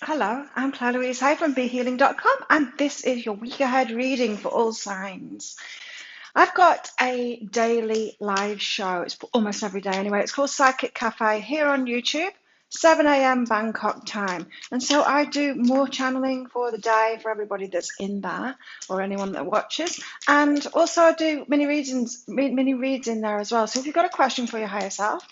Hello, I'm Claire Louise Hay from BeHealing.com, and this is your week ahead reading for all signs. I've got a daily live show. It's almost every day anyway. It's called Psychic Cafe here on YouTube, 7 a.m. Bangkok time. And so I do more channeling for the day for everybody that's in there or anyone that watches. And also I do mini reads in there as well. So if you've got a question for your higher self,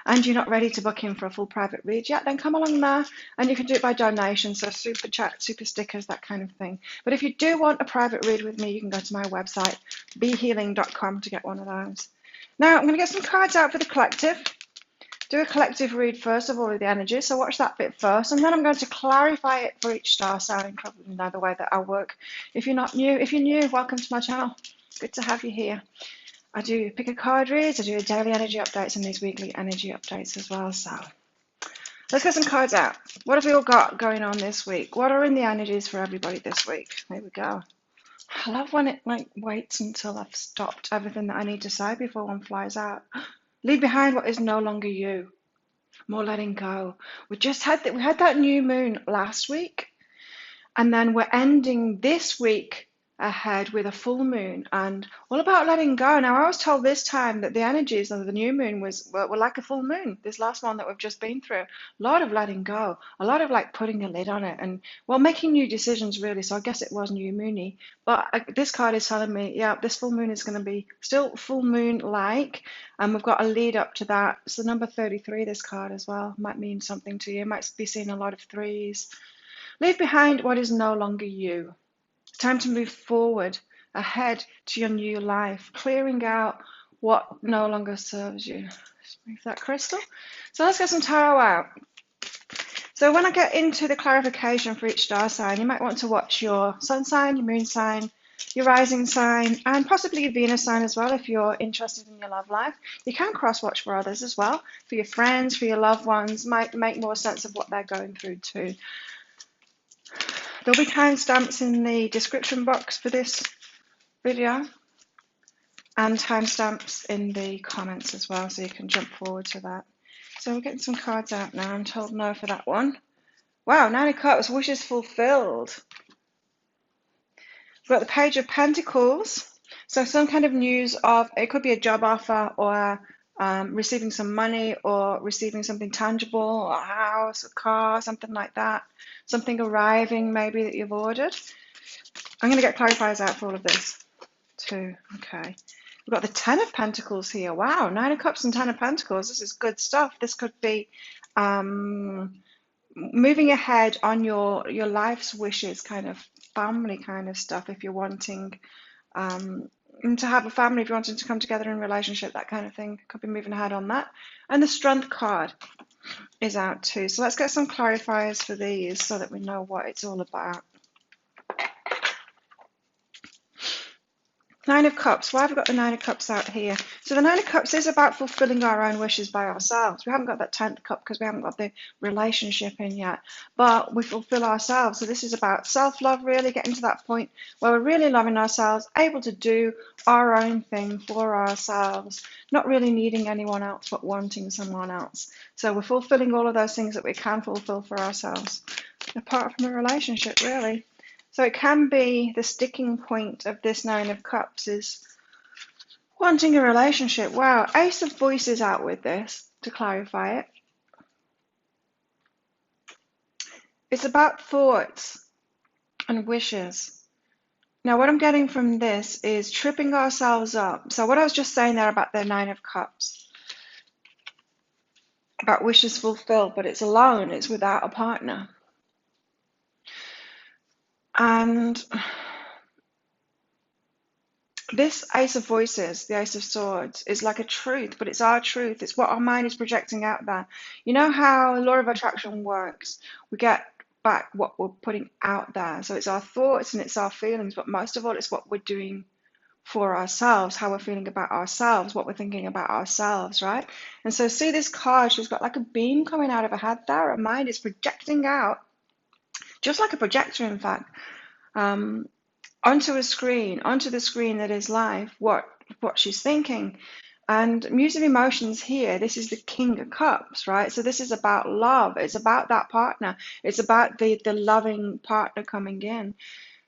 and you're not ready to book in for a full private read yet, then come along there and you can do it by donation, so super chat, super stickers, that kind of thing. But if you do want a private read with me, you can go to my website, behealing.com, to get one of those. Now, I'm going to get some cards out for the collective. Do a collective read first of all of the energy, so watch that bit first, and then I'm going to clarify it for each star sign, and probably know the way that I work. If you're new, welcome to my channel. Good to have you here. I do pick a card reads, I do daily energy updates and these weekly energy updates as well. So let's get some cards out. What have we all got going on this week? What are in the energies for everybody this week? There we go. I love when it waits until I've stopped everything that I need to say before one flies out. Leave behind what is no longer you. More letting go. We had that new moon last week, and then we're ending this week ahead with a full moon and all about letting go. Now, I was told this time that the energies of the new moon were like a full moon, this last one that we've just been through. A lot of letting go, a lot of putting a lid on it and, well, making new decisions really. So I guess it was new moony. But this card is telling me, yeah, this full moon is going to be still full moon-like. And we've got a lead up to that. It's the number 33, this card as well. Might mean something to you. Might be seeing a lot of threes. Leave behind what is no longer you. Time to move forward, ahead to your new life, clearing out what no longer serves you. Just move that crystal. So let's get some tarot out. So when I get into the clarification for each star sign, you might want to watch your sun sign, your moon sign, your rising sign, and possibly your Venus sign as well if you're interested in your love life. You can cross-watch for others as well, for your friends, for your loved ones, might make more sense of what they're going through too. There'll be timestamps in the description box for this video and timestamps in the comments as well, so you can jump forward to that. So we're getting some cards out now. I'm told no for that one. Wow, 9 of Cups, wishes fulfilled. We've got the Page of Pentacles. So some kind of news of, it could be a job offer or receiving some money or receiving something tangible, a house, a car, something like that. Something arriving maybe that you've ordered. I'm going to get clarifiers out for all of this too. Okay. We've got the 10 of Pentacles here. Wow, 9 of Cups and 10 of Pentacles. This is good stuff. This could be moving ahead on your life's wishes, kind of family kind of stuff. If you're wanting to have a family, if you're wanting to come together in a relationship, that kind of thing, could be moving ahead on that. And the Strength card is out too. So let's get some clarifiers for these so that we know what it's all about. 9 of Cups. Why have we got the 9 of Cups out here? So the 9 of Cups is about fulfilling our own wishes by ourselves. We haven't got that 10th cup because we haven't got the relationship in yet, but we fulfill ourselves. So this is about self-love, really getting to that point where we're really loving ourselves, able to do our own thing for ourselves, not really needing anyone else but wanting someone else. So we're fulfilling all of those things that we can fulfill for ourselves, apart from a relationship, really. So it can be the sticking point of this 9 of Cups is wanting a relationship. Wow, Ace of Voices out with this to clarify it. It's about thoughts and wishes. Now what I'm getting from this is tripping ourselves up. So what I was just saying there about the 9 of Cups, about wishes fulfilled, but it's alone, it's without a partner. And this Ace of Voices, the Ace of Swords, is like a truth, but it's our truth. It's what our mind is projecting out there. You know how the law of attraction works? We get back what we're putting out there. So it's our thoughts and it's our feelings, but most of all, it's what we're doing for ourselves, how we're feeling about ourselves, what we're thinking about ourselves, right? And so see this card, she's got like a beam coming out of her head there. Her mind is projecting out, just like a projector, in fact, onto the screen that is life, what she's thinking. And Muse of Emotions here, this is the King of Cups, right? So this is about love. It's about that partner. It's about the loving partner coming in.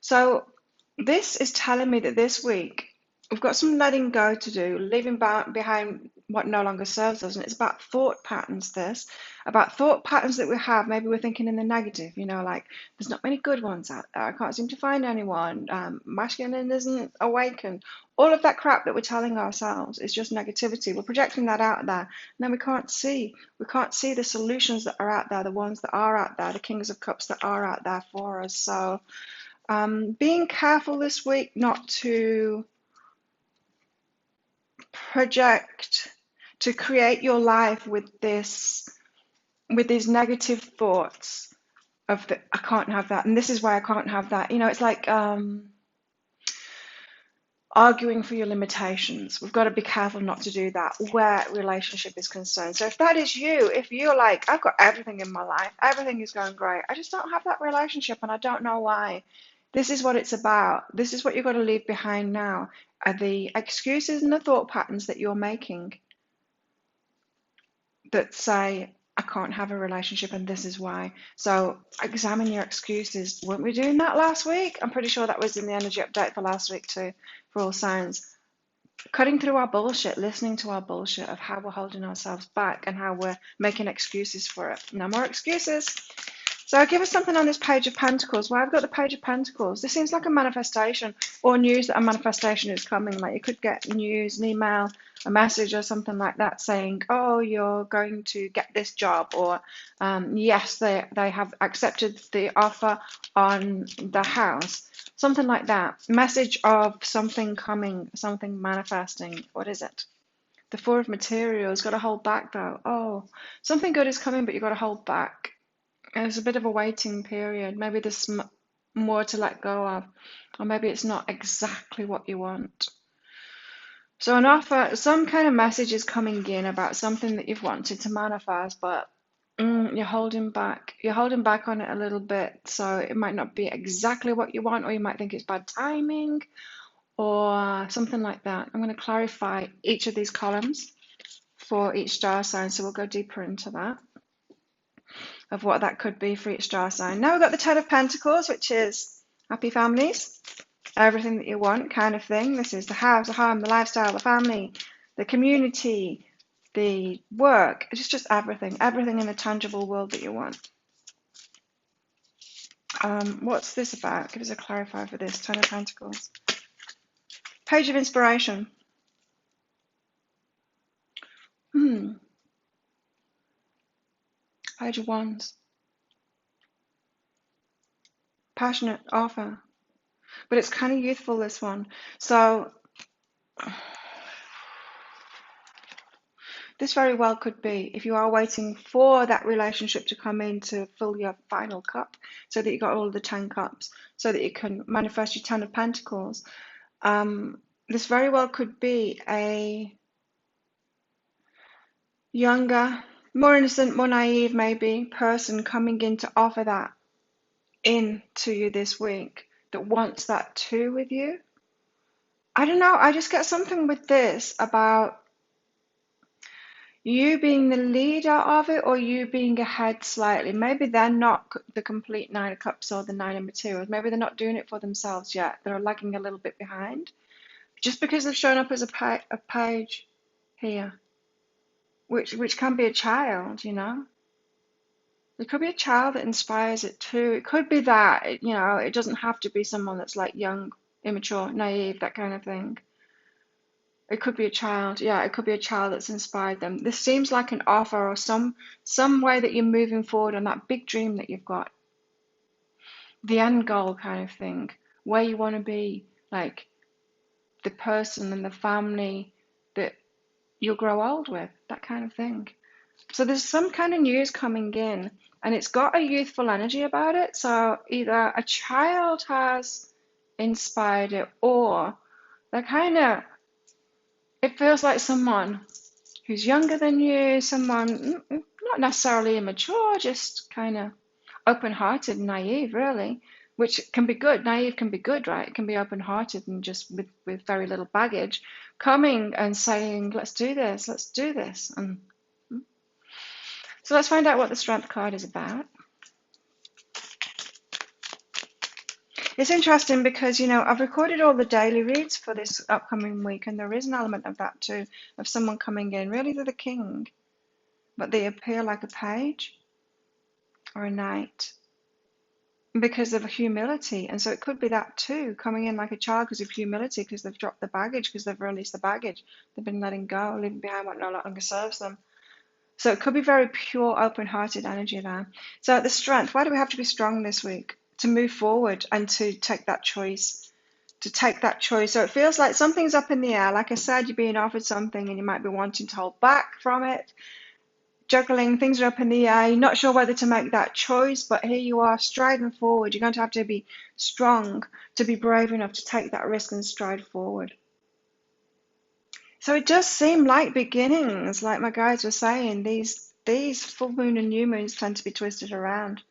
So this is telling me that this week we've got some letting go to do, leaving behind what no longer serves us. And it's about thought patterns, about thought patterns that we have. Maybe we're thinking in the negative, like there's not many good ones out there. I can't seem to find anyone. Masculine isn't awakened. All of that crap that we're telling ourselves is just negativity. We're projecting that out there. And then we can't see. We can't see the solutions that are out there, the ones that are out there, the Kings of Cups that are out there for us. So being careful this week not to project, to create your life with these negative thoughts of I can't have that, and this is why I can't have that. It's like arguing for your limitations. We've got to be careful not to do that where relationship is concerned. So if that is you, if you're like, I've got everything in my life, everything is going great, I just don't have that relationship and I don't know why. This is what it's about. This is what you've got to leave behind now, are the excuses and the thought patterns that you're making that say, I can't have a relationship and this is why. So examine your excuses. Weren't we doing that last week? I'm pretty sure that was in the energy update for last week too, for all signs. Cutting through our bullshit, listening to our bullshit of how we're holding ourselves back and how we're making excuses for it. No more excuses. So give us something on this Page of Pentacles. Well, I've got the Page of Pentacles. This seems like a manifestation or news that a manifestation is coming. Like you could get news, an email, a message or something like that saying, oh, you're going to get this job, or yes, they have accepted the offer on the house. Something like that. Message of something coming, something manifesting. What is it? The Four of Materials. Got to hold back though. Oh, something good is coming, but you've got to hold back. There's a bit of a waiting period. Maybe there's more to let go of, or maybe it's not exactly what you want. So an offer, some kind of message is coming in about something that you've wanted to manifest, but you're holding back. You're holding back on it a little bit, so it might not be exactly what you want, or you might think it's bad timing, or something like that. I'm going to clarify each of these columns for each star sign, so we'll go deeper into that, of what that could be for each star sign. Now we've got the Ten of Pentacles, which is happy families, everything that you want kind of thing. This is the house, the home, the lifestyle, the family, the community, the work. It's just everything in the tangible world that you want. What's this about? Give us a clarifier for this. Ten of Pentacles. Page of Inspiration. Page of Wands. Passionate offer. But it's kind of youthful, this one. So this very well could be, if you are waiting for that relationship to come in to fill your final cup, so that you got all of the 10 cups, so that you can manifest your Ten of Pentacles. This very well could be a younger, more innocent, more naive maybe person coming in to offer that in to you this week, that wants that too with you. I don't know, I just get something with this about you being the leader of it, or you being ahead slightly. Maybe they're not the complete Nine of Cups or the Nine of Materials. Maybe they're not doing it for themselves yet. They're lagging a little bit behind. Just because they've shown up as a page here, which can be a child, It could be a child that inspires it too. It could be that, it doesn't have to be someone that's like young, immature, naive, that kind of thing. It could be a child. Yeah, it could be a child that's inspired them. This seems like an offer or some way that you're moving forward on that big dream that you've got. The end goal kind of thing. Where you want to be, like the person and the family that you'll grow old with, that kind of thing. So there's some kind of news coming in, and it's got a youthful energy about it. So either a child has inspired it, or it feels like someone who's younger than you, someone not necessarily immature, just kind of open-hearted and naive, really, which can be good. Naive can be good, right? It can be open-hearted and just with very little baggage. coming and saying, let's do this, let's do this. And so let's find out what the Strength card is about. It's interesting because, you know, I've recorded all the daily reads for this upcoming week, and there is an element of that too, of someone coming in. Really, they're the king, but they appear like a page or a knight because of humility. And so it could be that too, coming in like a child because of humility, because they've dropped the baggage, because they've released the baggage. They've been letting go, leaving behind what no longer serves them. So it could be very pure, open-hearted energy there. So the Strength, why do we have to be strong this week? To move forward and to take that choice. To take that choice. So it feels like something's up in the air. Like I said, you're being offered something and you might be wanting to hold back from it. Juggling, things are up in the air. You're not sure whether to make that choice, but here you are striding forward. You're going to have to be strong, to be brave enough to take that risk and stride forward. So it does seem like beginnings, like my guides were saying. These full moon and new moons tend to be twisted around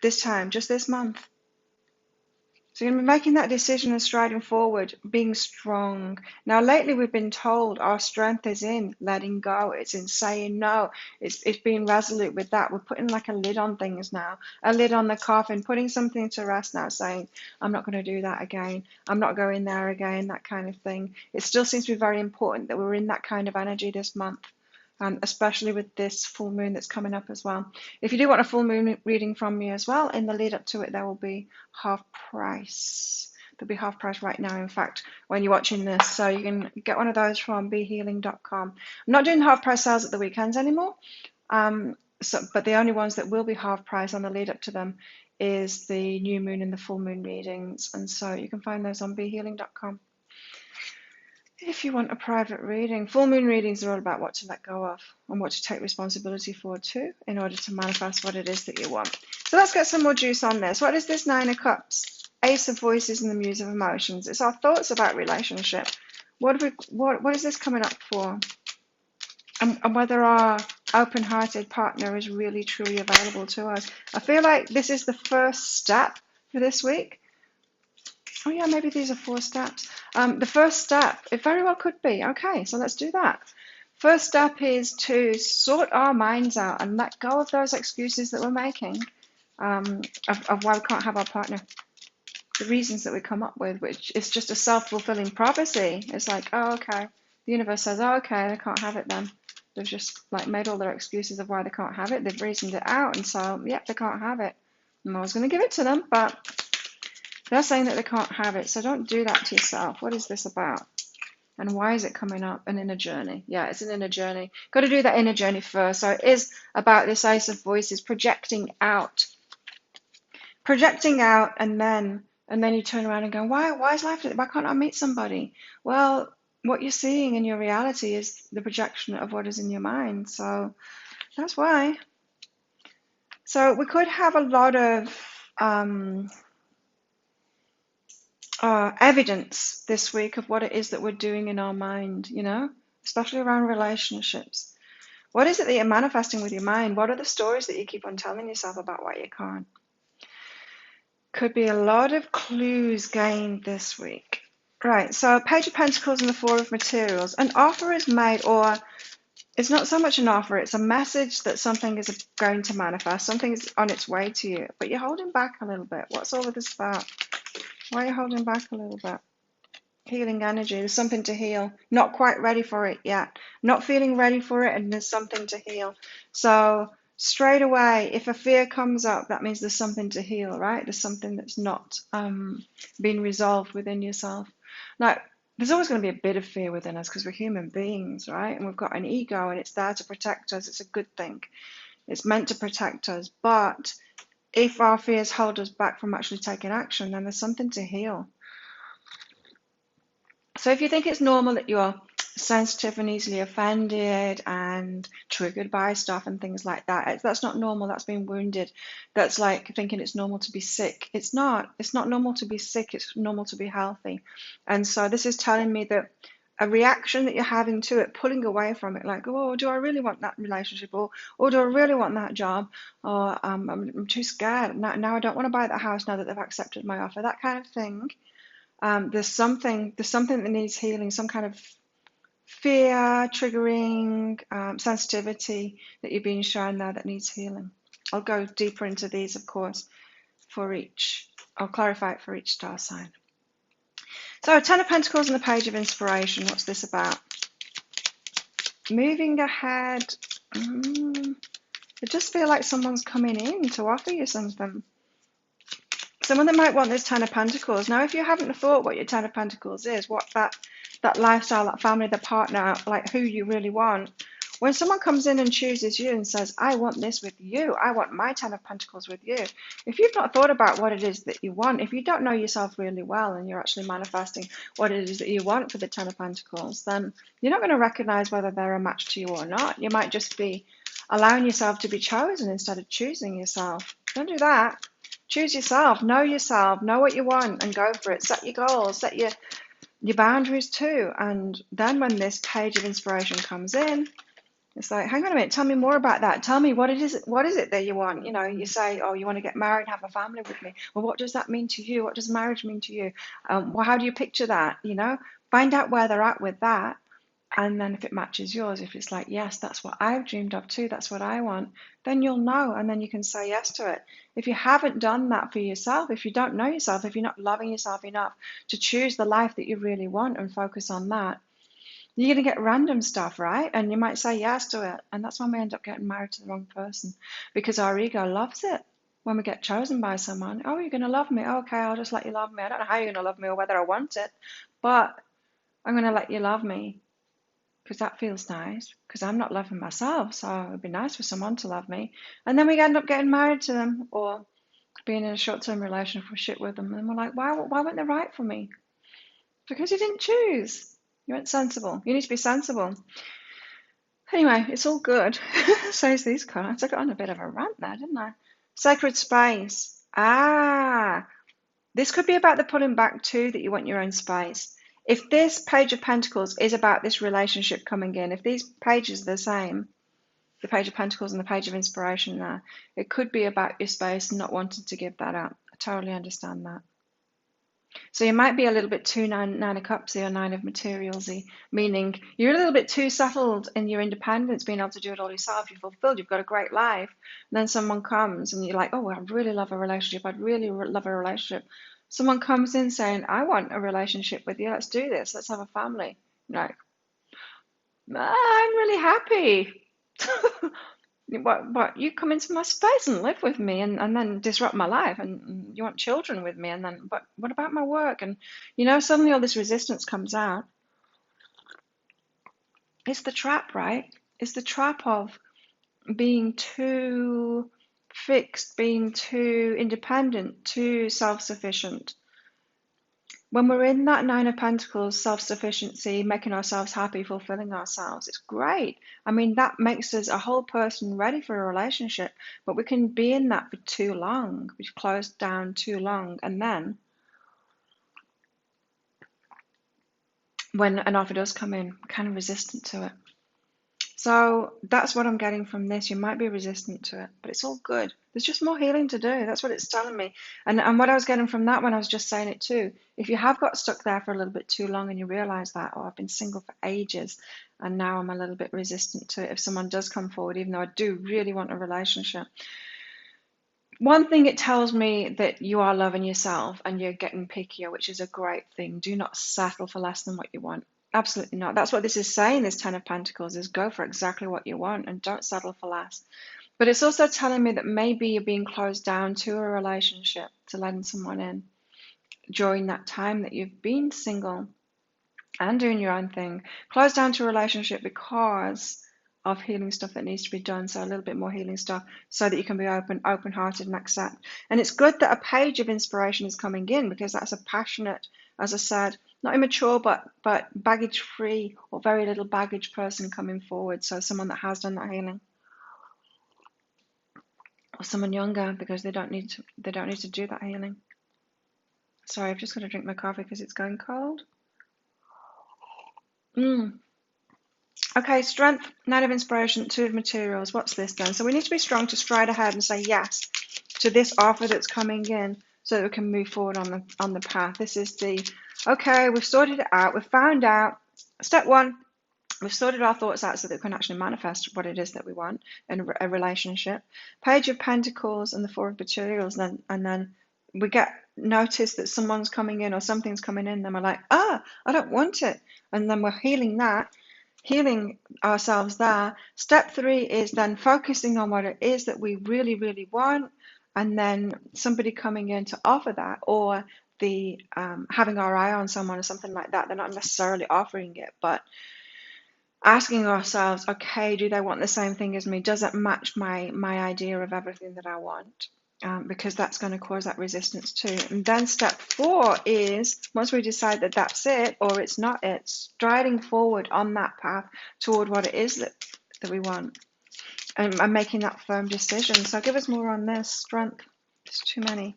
this time, just this month. So you're going to be making that decision and striding forward, being strong. Now, lately we've been told our strength is in letting go. It's in saying no. It's being resolute with that. We're putting like a lid on things now, a lid on the coffin, putting something to rest now, saying, I'm not going to do that again. I'm not going there again, that kind of thing. It still seems to be very important that we're in that kind of energy this month. Especially with this full moon that's coming up as well. If you do want a full moon reading from me as well, in the lead up to it, there will be half price. There'll be half price right now, in fact, when you're watching this. So you can get one of those from behealing.com. I'm not doing half price sales at the weekends anymore. But the only ones that will be half price on the lead up to them is the new moon and the full moon readings. And so you can find those on behealing.com. If you want a private reading, full moon readings are all about what to let go of and what to take responsibility for too, in order to manifest what it is that you want. So let's get some more juice on this. What is this Nine of Cups? Ace of Voices and the Muse of Emotions. It's our thoughts about relationship. What is this coming up for? And whether our open-hearted partner is really truly available to us. I feel like this is the first step for this week. Oh yeah, maybe these are 4 steps. The first step, it very well could be. Okay, so let's do that. First step is to sort our minds out and let go of those excuses that we're making of why we can't have our partner. The reasons that we come up with, which is just a self-fulfilling prophecy. It's like, oh, okay. The universe says, oh, okay, they can't have it then. They've just like made all their excuses of why they can't have it. They've reasoned it out, and so, yep, they can't have it. And I was going to give it to them, but they're saying that they can't have it, so don't do that to yourself. What is this about? And why is it coming up? An inner journey. Yeah, it's an inner journey. Got to do that inner journey first. So it is about this Ace of Voices, projecting out. Projecting out, and then you turn around and go, why is life, why can't I meet somebody? Well, what you're seeing in your reality is the projection of what is in your mind. So that's why. So we could have a lot of evidence this week of what it is that we're doing in our mind, you know, especially around relationships. What is it that you're manifesting with your mind? What are the stories that you keep on telling yourself about why you can't? Could be a lot of clues gained this week. Right, so Page of Pentacles and the Four of Materials. An offer is made, or it's not so much an offer, it's a message that something is going to manifest. Something is on its way to you, but you're holding back a little bit. What's all of this about? Why are you holding back a little bit? Healing energy. There's something to heal. Not quite ready for it yet. Not feeling ready for it, and there's something to heal. So straight away, if a fear comes up, that means there's something to heal, right? There's something that's not been resolved within yourself. Now, there's always going to be a bit of fear within us because we're human beings, right? And we've got an ego, and it's there to protect us. It's a good thing. It's meant to protect us. But if our fears hold us back from actually taking action, then there's something to heal. So if you think it's normal that you're sensitive and easily offended and triggered by stuff and things like that, that's not normal. That's being wounded. That's like thinking it's normal to be sick. It's not. It's not normal to be sick. It's normal to be healthy. And so this is telling me that a reaction that you're having to it, pulling away from it, like, oh, do I really want that relationship? Or do I really want that job? Or I'm too scared. Now I don't want to buy that house now that they've accepted my offer. That kind of thing. There's something that needs healing, some kind of fear, triggering, sensitivity that you're being shown there that needs healing. I'll go deeper into these, of course, for each. I'll clarify it for each star sign. So, Ten of Pentacles and the Page of Inspiration. What's this about? Moving ahead. I just feel like someone's coming in to offer you something. Someone that might want this Ten of Pentacles. Now, if you haven't thought what your Ten of Pentacles is, what that lifestyle, that family, the partner, like who you really want, when someone comes in and chooses you and says, I want this with you, I want my Ten of Pentacles with you. If you've not thought about what it is that you want, if you don't know yourself really well and you're actually manifesting what it is that you want for the Ten of Pentacles, then you're not going to recognize whether they're a match to you or not. You might just be allowing yourself to be chosen instead of choosing yourself. Don't do that. Choose yourself, know what you want, and go for it. Set your goals, set your boundaries too. And then when this Page of Inspiration comes in, it's like, hang on a minute, tell me more about that. Tell me what it is that you want. You know, you say, oh, you want to get married, have a family with me. Well, what does that mean to you? What does marriage mean to you? Well, how do you picture that? You know, find out where they're at with that. And then if it matches yours, if it's like, yes, that's what I've dreamed of too, that's what I want, then you'll know, and then you can say yes to it. If you haven't done that for yourself, if you don't know yourself, if you're not loving yourself enough to choose the life that you really want and focus on that, you're going to get random stuff, right? And you might say yes to it. And that's when we end up getting married to the wrong person, because our ego loves it. When we get chosen by someone, oh, you're going to love me. Okay, I'll just let you love me. I don't know how you're going to love me or whether I want it, but I'm going to let you love me. Because that feels nice, because I'm not loving myself, so it'd be nice for someone to love me. And then we end up getting married to them or being in a short-term relationship with them, and we're like, why weren't they right for me? Because you didn't choose. You weren't sensible. You need to be sensible. Anyway, it's all good. Says these cards. I got on a bit of a rant there, didn't I? Sacred space. This could be about the pulling back too, that you want your own space. If this Page of Pentacles is about this relationship coming in, if these pages are the same, the Page of Pentacles and the Page of Inspiration there, it could be about your space and not wanting to give that up. I totally understand that. So you might be a little bit too Nine of Cupsy or Nine of Materialsy, meaning you're a little bit too settled in your independence, being able to do it all yourself. You're fulfilled, you've got a great life. And then someone comes and you're like, oh, I really love a relationship. I'd really love a relationship. Someone comes in saying, I want a relationship with you. Let's do this. Let's have a family. You're like, I'm really happy. What? You come into my space and live with me and then disrupt my life, and you want children with me, and then, but what about my work? And, suddenly all this resistance comes out. It's the trap, right? It's the trap of being too fixed, being too independent, too self-sufficient. When we're in that Nine of Pentacles, self-sufficiency, making ourselves happy, fulfilling ourselves, it's great. I mean, that makes us a whole person ready for a relationship, but we can be in that for too long. We've closed down too long, and then when an offer does come in, we're kind of resistant to it. So that's what I'm getting from this. You might be resistant to it, but it's all good. There's just more healing to do. That's what it's telling me. And what I was getting from that when I was just saying it too, if you have got stuck there for a little bit too long and you realize that, oh, I've been single for ages and now I'm a little bit resistant to it, if someone does come forward, even though I do really want a relationship. One thing it tells me that you are loving yourself and you're getting pickier, which is a great thing. Do not settle for less than what you want. Absolutely not. That's what this is saying, this Ten of Pentacles, is go for exactly what you want and don't settle for less. But it's also telling me that maybe you're being closed down to a relationship, to letting someone in during that time that you've been single and doing your own thing. Closed down to a relationship because of healing stuff that needs to be done. So a little bit more healing stuff so that you can be open-hearted and accept. And it's good that a Page of Inspiration is coming in, because that's a passionate, as I said, not immature, but baggage-free or very little baggage person coming forward. So someone that has done that healing, or someone younger, because they don't need to do that healing. Sorry, I've just got to drink my coffee because it's going cold. Okay, Strength, Nine of Inspiration, Two of Materials. What's this then? So we need to be strong to stride ahead and say yes to this offer that's coming in. so that we can move forward on the path. This is the, okay, we've sorted it out, we've found out. Step one, we've sorted our thoughts out so that we can actually manifest what it is that we want in a relationship. Page of Pentacles and the Four of Materials, and then we get notice that someone's coming in or something's coming in, then we're like, I don't want it. And then we're healing ourselves there. Step three is then focusing on what it is that we really, really want, and then somebody coming in to offer that, or the having our eye on someone or something like that. They're not necessarily offering it, but asking ourselves, okay, do they want the same thing as me? Does it match my idea of everything that I want? Because that's going to cause that resistance too. And then step four is, once we decide that that's it or it's not it, striding forward on that path toward what it is that we want, and making that firm decision. So give us more on this. Strength. There's too many.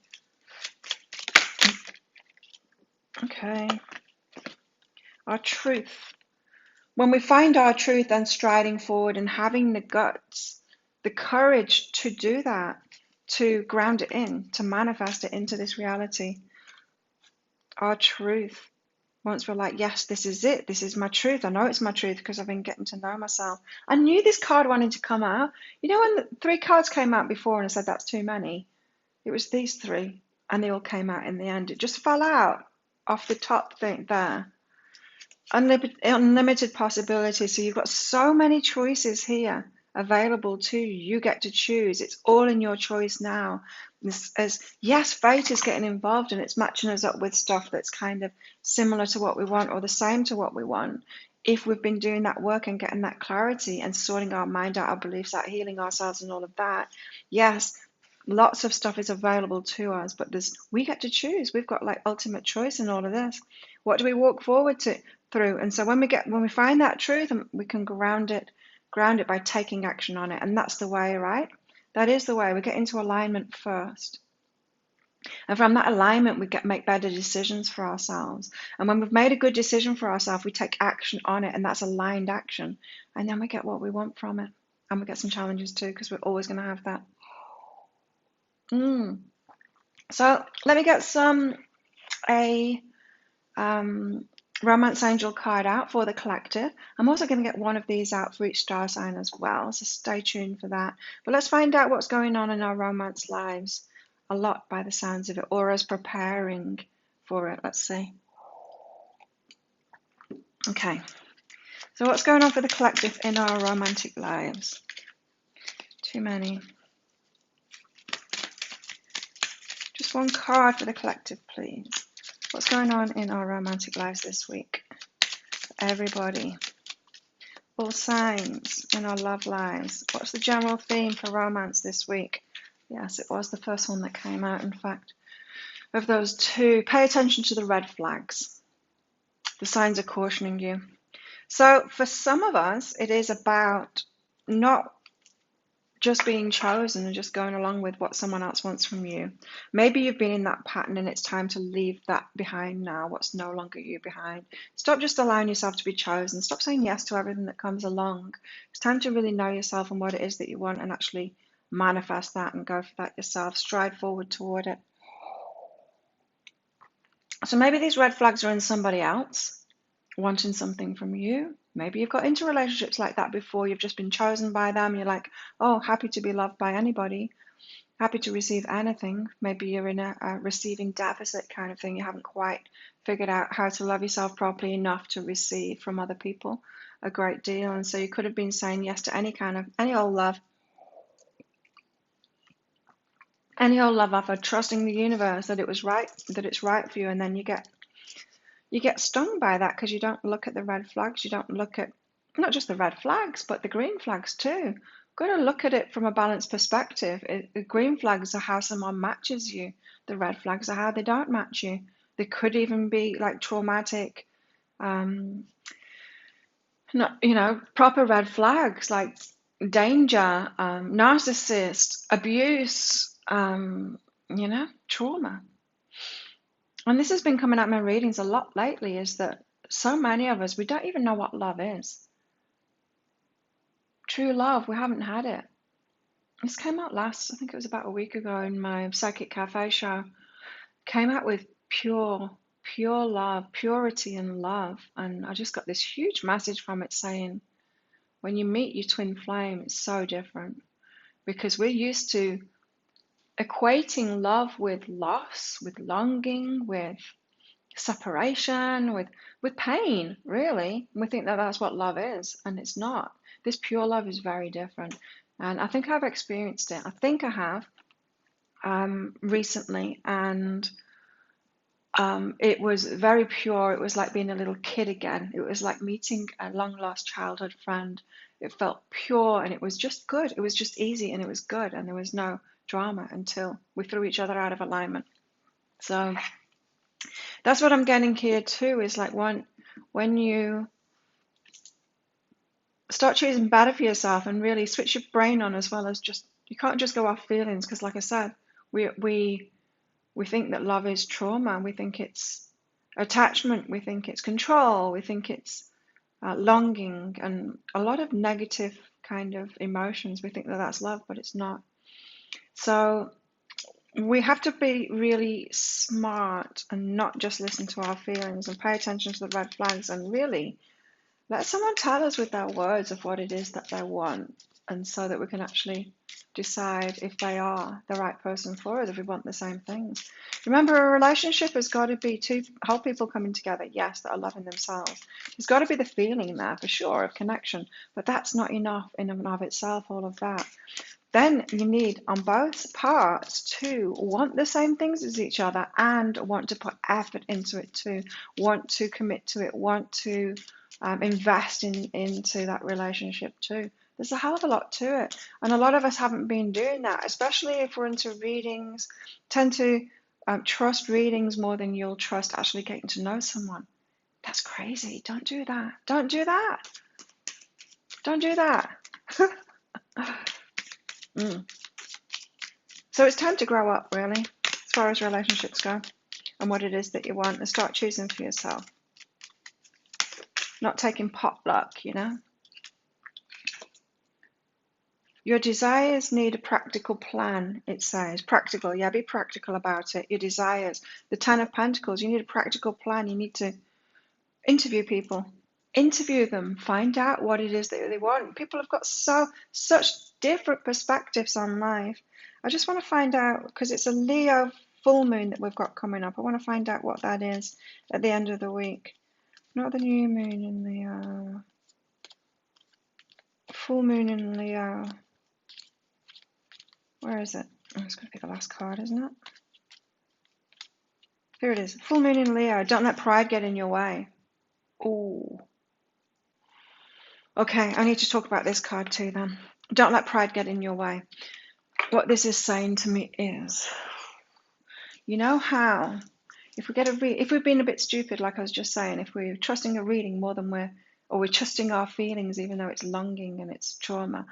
Okay. Our truth. When we find our truth and striding forward and having the guts, the courage to do that, to ground it in, to manifest it into this reality. Our truth. Once we're like, yes, this is it. This is my truth. I know it's my truth because I've been getting to know myself. I knew this card wanted to come out. You know when the 3 cards came out before and I said that's too many? It was these 3 and they all came out in the end. It just fell out off the top thing there. Unlimited possibilities. So you've got so many choices here available to you. You get to choose. It's all in your choice now. Yes, fate is getting involved and it's matching us up with stuff that's kind of similar to what we want or the same to what we want. If we've been doing that work and getting that clarity and sorting our mind out, our beliefs out, healing ourselves and all of that, yes, lots of stuff is available to us, but we get to choose. We've got like ultimate choice in all of this. What do we walk forward through? And so when we find that truth, we can ground it by taking action on it. And that's the way, right? That is the way. We get into alignment first. And from that alignment, we make better decisions for ourselves. And when we've made a good decision for ourselves, we take action on it, and that's aligned action. And then we get what we want from it. And we get some challenges too, because we're always going to have that. So let me get a Romance Angel card out for the collective. I'm also going to get one of these out for each star sign as well, so stay tuned for that. But let's find out what's going on in our romance lives. A lot by the sounds of it, or as preparing for it. Let's see. Okay, so what's going on for the collective in our romantic lives? Too many. Just one card for the collective, please. What's going on in our romantic lives this week? Everybody. All signs in our love lives. What's the general theme for romance this week? Yes, it was the first one that came out, in fact. Of those 2, pay attention to the red flags. The signs are cautioning you. So for some of us, it is about not just being chosen and just going along with what someone else wants from you. Maybe you've been in that pattern and it's time to leave that behind now, what's no longer you behind. Stop just allowing yourself to be chosen. Stop saying yes to everything that comes along. It's time to really know yourself and what it is that you want and actually manifest that and go for that yourself. Stride forward toward it. So maybe these red flags are in somebody else wanting something from you. Maybe you've got into relationships like that before. You've just been chosen by them. You're like, oh, happy to be loved by anybody, happy to receive anything. Maybe you're in a receiving deficit kind of thing. You haven't quite figured out how to love yourself properly enough to receive from other people a great deal. And so you could have been saying yes to any old love. Any old love offer, trusting the universe that it's right for you, and then you get stung by that because you don't look at the red flags. You don't look at not just the red flags, but the green flags too. Got to look at it from a balanced perspective. The green flags are how someone matches you. The red flags are how they don't match you. They could even be like traumatic, proper red flags like danger, narcissist, abuse, trauma. And this has been coming out in my readings a lot lately, is that so many of us, we don't even know what love is. True love, we haven't had it. This came out I think it was about a week ago in my Psychic Cafe show. came out with pure, pure love, purity and love. And I just got this huge message from it saying, when you meet your twin flame, it's so different, because we're used to equating love with loss, with longing, with separation, with pain, really. We think that that's what love is, and it's not. This pure love is very different. And I think I've experienced it. I think I have recently, and it was very pure. It was like being a little kid again. It was like meeting a long lost childhood friend. It felt pure and it was just good. It was just easy and it was good, and there was no drama until we threw each other out of alignment. So that's what I'm getting here too, is like when you start choosing better for yourself and really switch your brain on, as well as just, you can't just go off feelings, because like I said, we think that love is trauma, we think it's attachment, we think it's control, we think it's longing, and a lot of negative kind of emotions. We think that that's love, but it's not. So we have to be really smart and not just listen to our feelings, and pay attention to the red flags, and really let someone tell us with their words of what it is that they want, and so that we can actually decide if they are the right person for us, if we want the same things. Remember, a relationship has got to be two whole people coming together, yes, that are loving themselves. There's got to be the feeling there, for sure, of connection, but that's not enough in and of itself, all of that. Then you need on both parts to want the same things as each other, and want to put effort into it too, want to commit to it, want to invest into that relationship too. There's a hell of a lot to it, and a lot of us haven't been doing that, especially if we're into readings. Tend to trust readings more than you'll trust actually getting to know someone. That's crazy. Don't do that. Don't do that. Don't do that. So it's time to grow up, really, as far as relationships go, and what it is that you want, and start choosing for yourself. Not taking potluck, you know. Your desires need a practical plan, it says. Practical, yeah, be practical about it. Your desires. The Ten of Pentacles, you need a practical plan. You need to interview people. Interview them. Find out what it is that they want. People have got such different perspectives on life. I just want to find out, because it's a Leo full moon that we've got coming up. I want to find out what that is at the end of the week. Not the new moon in Leo. Full moon in Leo. Where is it? Oh, it's going to be the last card, isn't it? Here it is. Full moon in Leo. Don't let pride get in your way. Ooh. Okay, I need to talk about this card too then. Don't let pride get in your way. What this is saying to me is, you know how if we've been a bit stupid, like I was just saying, if we're trusting a reading more than we're trusting our feelings, even though it's longing and it's trauma,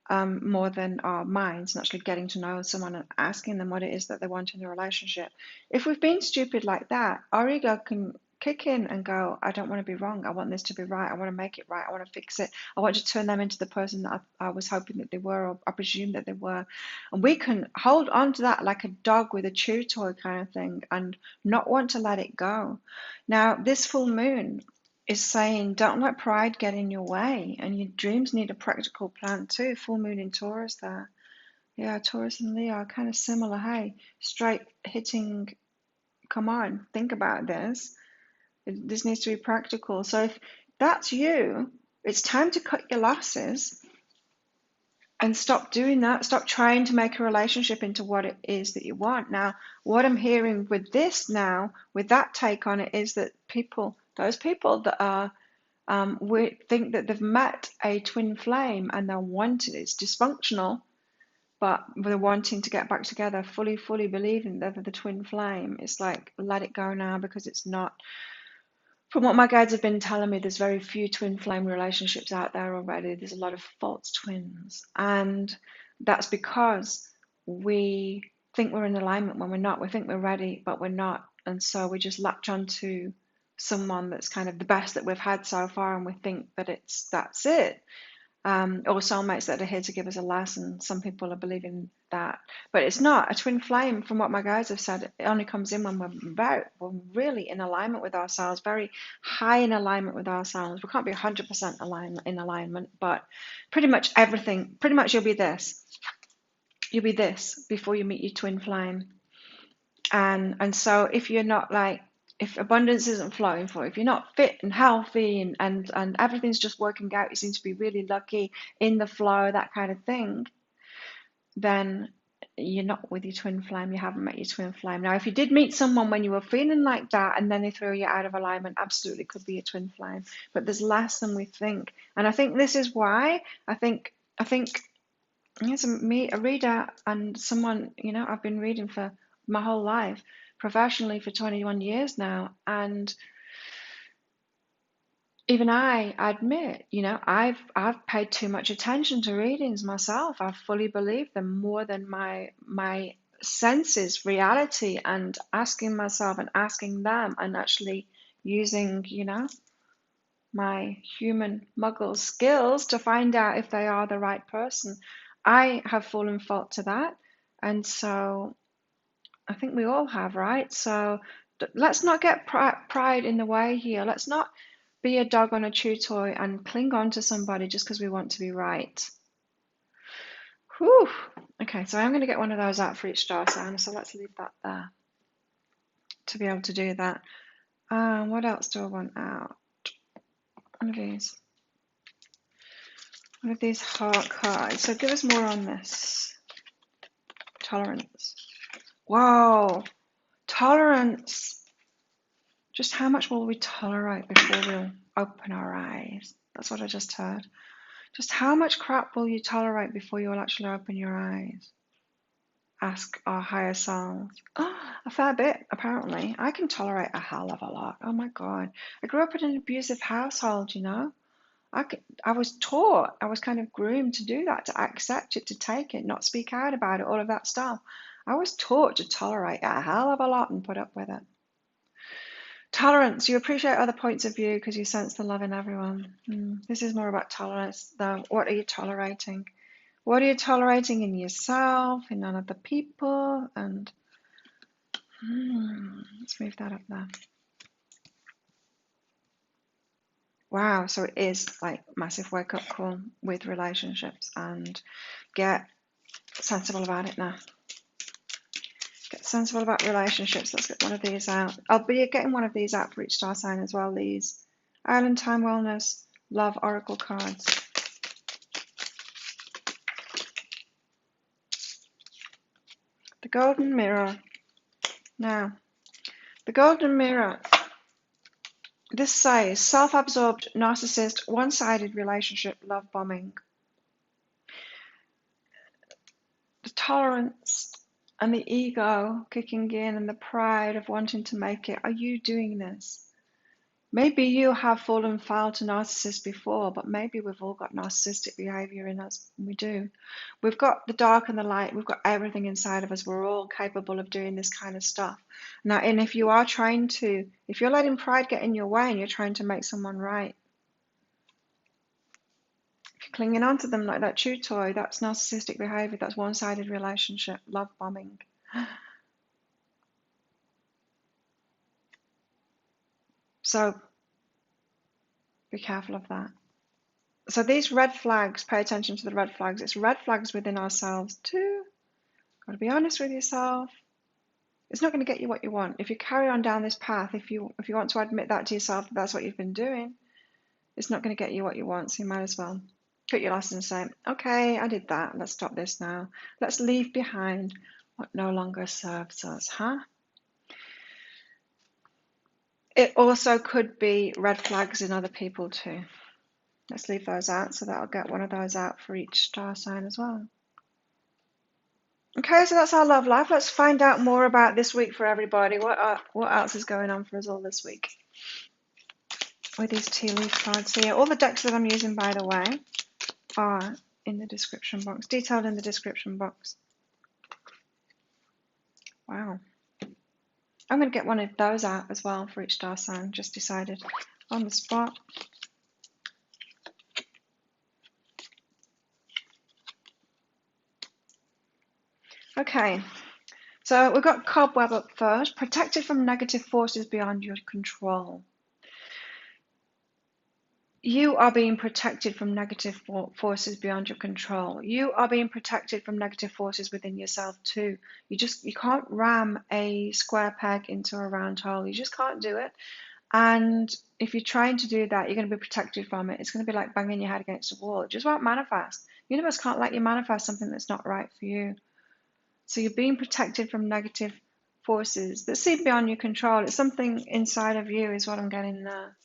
more than our minds, and actually getting to know someone and asking them what it is that they want in a relationship. If we've been stupid like that, our ego can kick in and go, I don't want to be wrong. I want this to be right. I want to make it right. I want to fix it. I want to turn them into the person that I was hoping that they were, or I presume that they were. And we can hold on to that like a dog with a chew toy kind of thing, and not want to let it go. Now, this full moon is saying, don't let pride get in your way, and your dreams need a practical plan too. Full moon in Taurus there. Yeah, Taurus and Leo are kind of similar. Hey, straight hitting, come on, think about this. This needs to be practical. So if that's you, it's time to cut your losses and stop doing that. Stop trying to make a relationship into what it is that you want. Now, what I'm hearing with this now, with that take on it, is that those people that are we think that they've met a twin flame and they're wanting, it's dysfunctional, but they're wanting to get back together, fully believing that they're the twin flame. It's like, let it go now, because it's not. From what my guides have been telling me, there's very few twin flame relationships out there already. There's a lot of false twins, and that's because we think we're in alignment when we're not. We think we're ready, but we're not, and so we just latch onto someone that's kind of the best that we've had so far, and we think that that's it. or soulmates that are here to give us a lesson. Some people are believing that, but it's not. A twin flame, from what my guides have said, it only comes in when we're really in alignment with ourselves, very high in alignment with ourselves. We can't be 100% in alignment, but pretty much everything, pretty much you'll be this before you meet your twin flame. And so if you're not like, if abundance isn't flowing for you, if you're not fit and healthy and everything's just working out, you seem to be really lucky in the flow, that kind of thing, then you're not with your twin flame. You haven't met your twin flame. Now, if you did meet someone when you were feeling like that and then they throw you out of alignment, absolutely could be a twin flame. But there's less than we think. And I think this is why I think as a reader and someone, I've been reading for my whole life, professionally for 21 years now, and even I admit, I've paid too much attention to readings myself. I fully believe them more than my senses, reality, and asking myself and asking them and actually using, my human muggle skills to find out if they are the right person. I have fallen fault to that, and so I think we all have, right? So let's not get pride in the way here. Let's not be a dog on a chew toy and cling on to somebody just because we want to be right. Whew. Okay, so I'm going to get one of those out for each star sign, so let's leave that there to be able to do that. What else do I want out? One of these. One of these heart cards. So give us more on this. Tolerance. Whoa. Tolerance. Just how much will we tolerate before we'll open our eyes? That's what I just heard. Just how much crap will you tolerate before you will actually open your eyes? Ask our higher selves. Oh, a fair bit, apparently. I can tolerate a hell of a lot. Oh my God. I grew up in an abusive household, I was taught, I was kind of groomed to do that, to accept it, to take it, not speak out about it, all of that stuff. I was taught to tolerate a hell of a lot and put up with it. Tolerance. You appreciate other points of view because you sense the love in everyone. This is more about tolerance, though. What are you tolerating? What are you tolerating in yourself, in other people? And let's move that up there. Wow, so it is like massive wake-up call with relationships, and get sensible about it now. Get sensible about relationships. Let's get one of these out. I'll be getting one of these out for each star sign as well, these Island Time Wellness Love Oracle cards. The Golden Mirror. Now, the Golden Mirror. This says self-absorbed, narcissist, one-sided relationship, love bombing. The tolerance and the ego kicking in and the pride of wanting to make it. Are you doing this? Maybe you have fallen foul to narcissists before, but maybe we've all got narcissistic behavior in us. We do. We've got the dark and the light. We've got everything inside of us. We're all capable of doing this kind of stuff. Now, and if you're letting pride get in your way and you're trying to make someone right, if you're clinging on to them like that chew toy, that's narcissistic behavior. That's one-sided relationship, love bombing. So be careful of that. So these red flags, pay attention to the red flags. It's red flags within ourselves too. Got to be honest with yourself. It's not going to get you what you want. If you carry on down this path, if you want to admit that to yourself, that's what you've been doing, it's not going to get you what you want. So you might as well cut your losses and say, okay, I did that. Let's stop this now. Let's leave behind what no longer serves us, huh? It also could be red flags in other people too. Let's leave those out, so that I'll get one of those out for each star sign as well. Okay, so that's our love life. Let's find out more about this week for everybody. What else is going on for us all this week? With these tea leaf cards here. All the decks that I'm using, by the way, are in the description box, detailed in the description box. Wow. I'm going to get one of those out as well for each star sign. Just decided on the spot. Okay, so we've got cobweb up first. Protected from negative forces beyond your control. You are being protected from negative forces beyond your control. You are being protected from negative forces within yourself too. You can't ram a square peg into a round hole. You just can't do it. And if you're trying to do that, you're going to be protected from it. It's going to be like banging your head against a wall. It just won't manifest. The universe can't let you manifest something that's not right for you. So you're being protected from negative forces that seem beyond your control. It's something inside of you is what I'm getting there.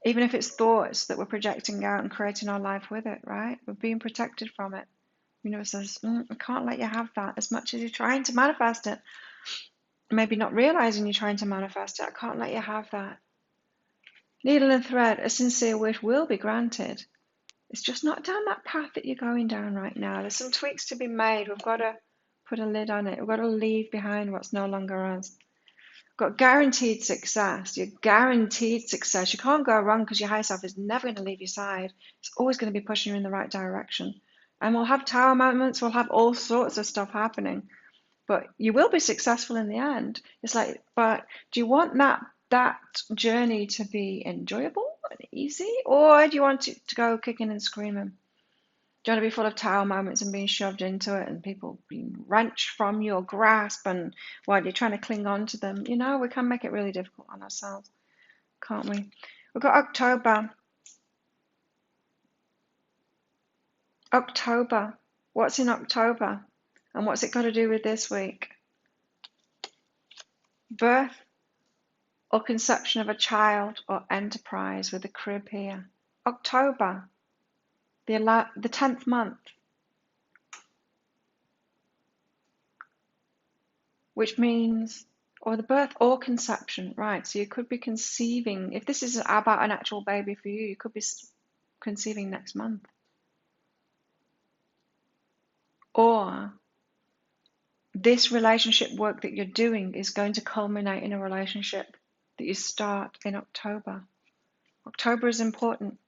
Even if it's thoughts that we're projecting out and creating our life with it, right? We're being protected from it. The universe says, I can't let you have that as much as you're trying to manifest it. Maybe not realizing you're trying to manifest it. I can't let you have that. Needle and thread, a sincere wish will be granted. It's just not down that path that you're going down right now. There's some tweaks to be made. We've got to put a lid on it. We've got to leave behind what's no longer us. Got guaranteed success. You're guaranteed success. You can't go wrong because your higher self is never going to leave your side. It's always going to be pushing you in the right direction. And we'll have tower moments. We'll have all sorts of stuff happening. But you will be successful in the end. It's like, but do you want that journey to be enjoyable and easy? Or do you want it to go kicking and screaming? Do you want to be full of tower moments and being shoved into it and people being wrenched from your grasp and while you're trying to cling on to them? You know, we can make it really difficult on ourselves, can't we? We've got October. October. What's in October? And what's it got to do with this week? Birth or conception of a child or enterprise with a crib here. October. The 10th month. Which means, or the birth or conception, right? So you could be conceiving, if this is about an actual baby for you, you could be conceiving next month. Or this relationship work that you're doing is going to culminate in a relationship that you start in October. October is important.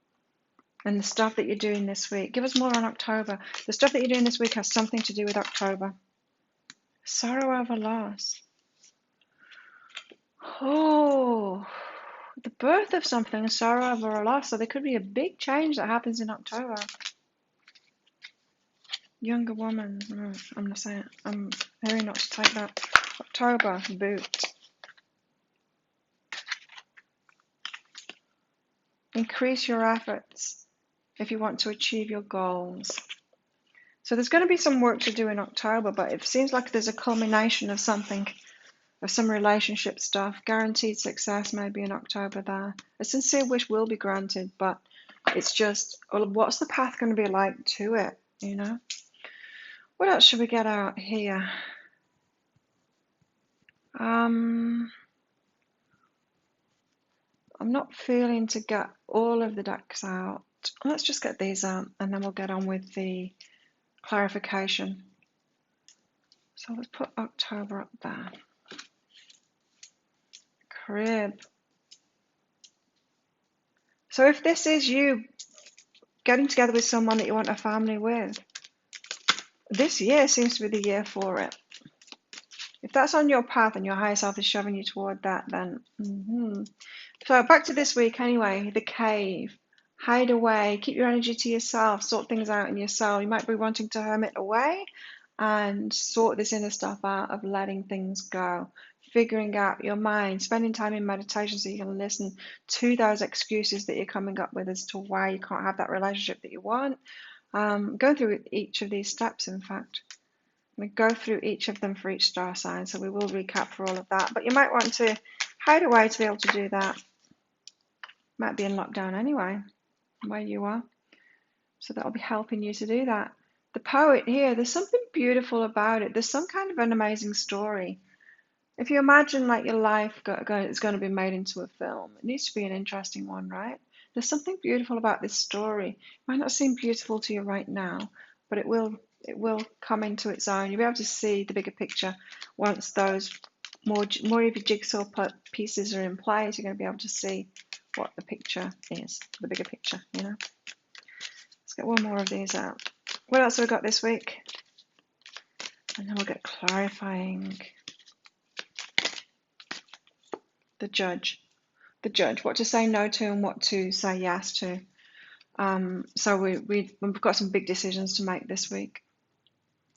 And the stuff that you're doing this week. Give us more on October. The stuff that you're doing this week has something to do with October. Sorrow over loss. Oh, the birth of something, sorrow over a loss. So there could be a big change that happens in October. Younger woman. I'm not saying. I'm hearing not to take that. October, boot. Increase your efforts if you want to achieve your goals. So there's going to be some work to do in October, but it seems like there's a culmination of something, of some relationship stuff. Guaranteed success maybe in October there. A sincere wish will be granted, but it's just, well, what's the path going to be like to it, you know? What else should we get out here? I'm not feeling to get all of the decks out. Let's just get these out and then we'll get on with the clarification. So let's put October up there. Crib. So if this is you getting together with someone that you want a family with, this year seems to be the year for it. If that's on your path and your higher self is shoving you toward that, then So back to this week anyway, the cave. Hide away, keep your energy to yourself, sort things out in yourself. You might be wanting to hermit away and sort this inner stuff out of letting things go, figuring out your mind, spending time in meditation so you can listen to those excuses that you're coming up with as to why you can't have that relationship that you want. Going through each of these steps, in fact. We go through each of them for each star sign, so we will recap for all of that. But you might want to hide away to be able to do that. Might be in lockdown anyway, where you are. So that'll be helping you to do that. The poet here, there's something beautiful about it. There's some kind of an amazing story. If you imagine like your life is going to be made into a film, it needs to be an interesting one, right? There's something beautiful about this story. It might not seem beautiful to you right now, but it will come into its own. You'll be able to see the bigger picture once those more of your jigsaw pieces are in place. You're going to be able to see what the picture is, the bigger picture, you know. Let's get one more of these out. What else have we got this week? And then we'll get clarifying. The judge. The judge. What to say no to and what to say yes to. So we've got some big decisions to make this week.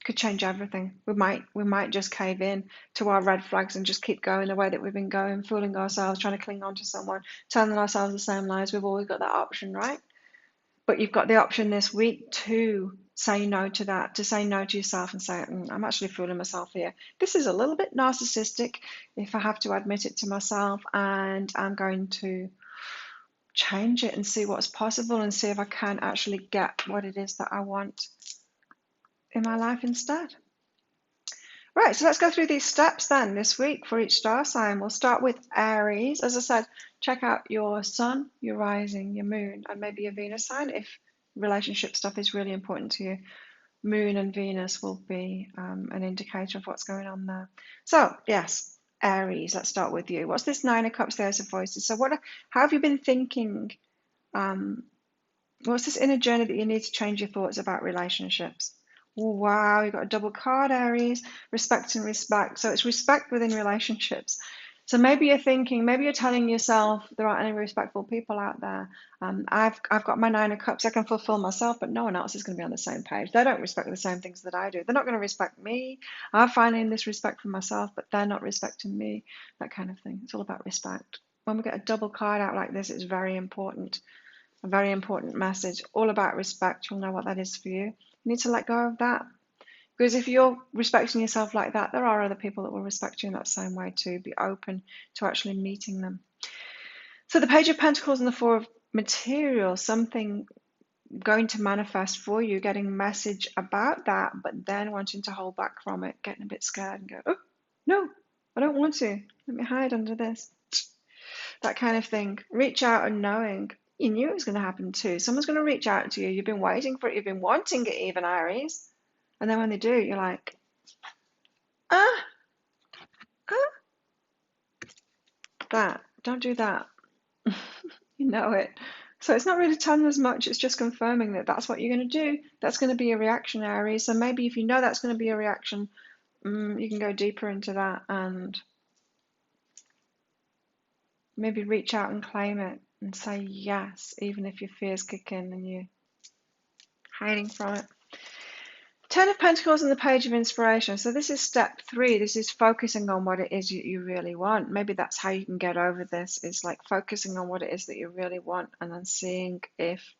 Could change everything. We might just cave in to our red flags and just keep going the way that we've been going, fooling ourselves, trying to cling on to someone, telling ourselves the same lies. We've always got that option, right? But you've got the option this week to say no to that, to say no to yourself and say, I'm actually fooling myself here. This is a little bit narcissistic, if I have to admit it to myself, and I'm going to change it and see what's possible and see if I can actually get what it is that I want in my life instead. Right, so let's go through these steps then this week for each star sign. We'll start with Aries. As I said, check out your sun, your rising, your moon, and maybe your Venus sign if relationship stuff is really important to you. Moon and Venus will be an indicator of what's going on there. So, yes, Aries, let's start with you. What's this Nine of Cups, the Ace of Voices? So how have you been thinking? What's this inner journey that you need to change your thoughts about relationships? Wow, you've got a double card, Aries, respect and respect. So it's respect within relationships. So maybe you're thinking, maybe you're telling yourself there aren't any respectful people out there. I've got my Nine of Cups, I can fulfill myself, but no one else is going to be on the same page. They don't respect the same things that I do. They're not going to respect me. I'm finding this respect for myself, but they're not respecting me, that kind of thing. It's all about respect. When we get a double card out like this, it's very important. A very important message, all about respect. You'll know what that is for you. You need to let go of that. Because if you're respecting yourself like that, there are other people that will respect you in that same way too. Be open to actually meeting them. So the Page of Pentacles and the Four of Materials, something going to manifest for you, getting a message about that, but then wanting to hold back from it, getting a bit scared and go, oh, no, I don't want to. Let me hide under this. That kind of thing. Reach out and knowing. You knew it was going to happen too. Someone's going to reach out to you. You've been waiting for it. You've been wanting it even, Aries. And then when they do, you're like, ah, that. Don't do that. You know it. So it's not really telling us much. It's just confirming that that's what you're going to do. That's going to be a reaction, Aries. So maybe if you know that's going to be a reaction, you can go deeper into that and maybe reach out and claim it and say yes, even if your fears kick in and you're hiding from it. Ten of Pentacles and the Page of Inspiration. So this is step 3. This is focusing on what it is you really want. Maybe that's how you can get over this, is like focusing on what it is that you really want and then seeing if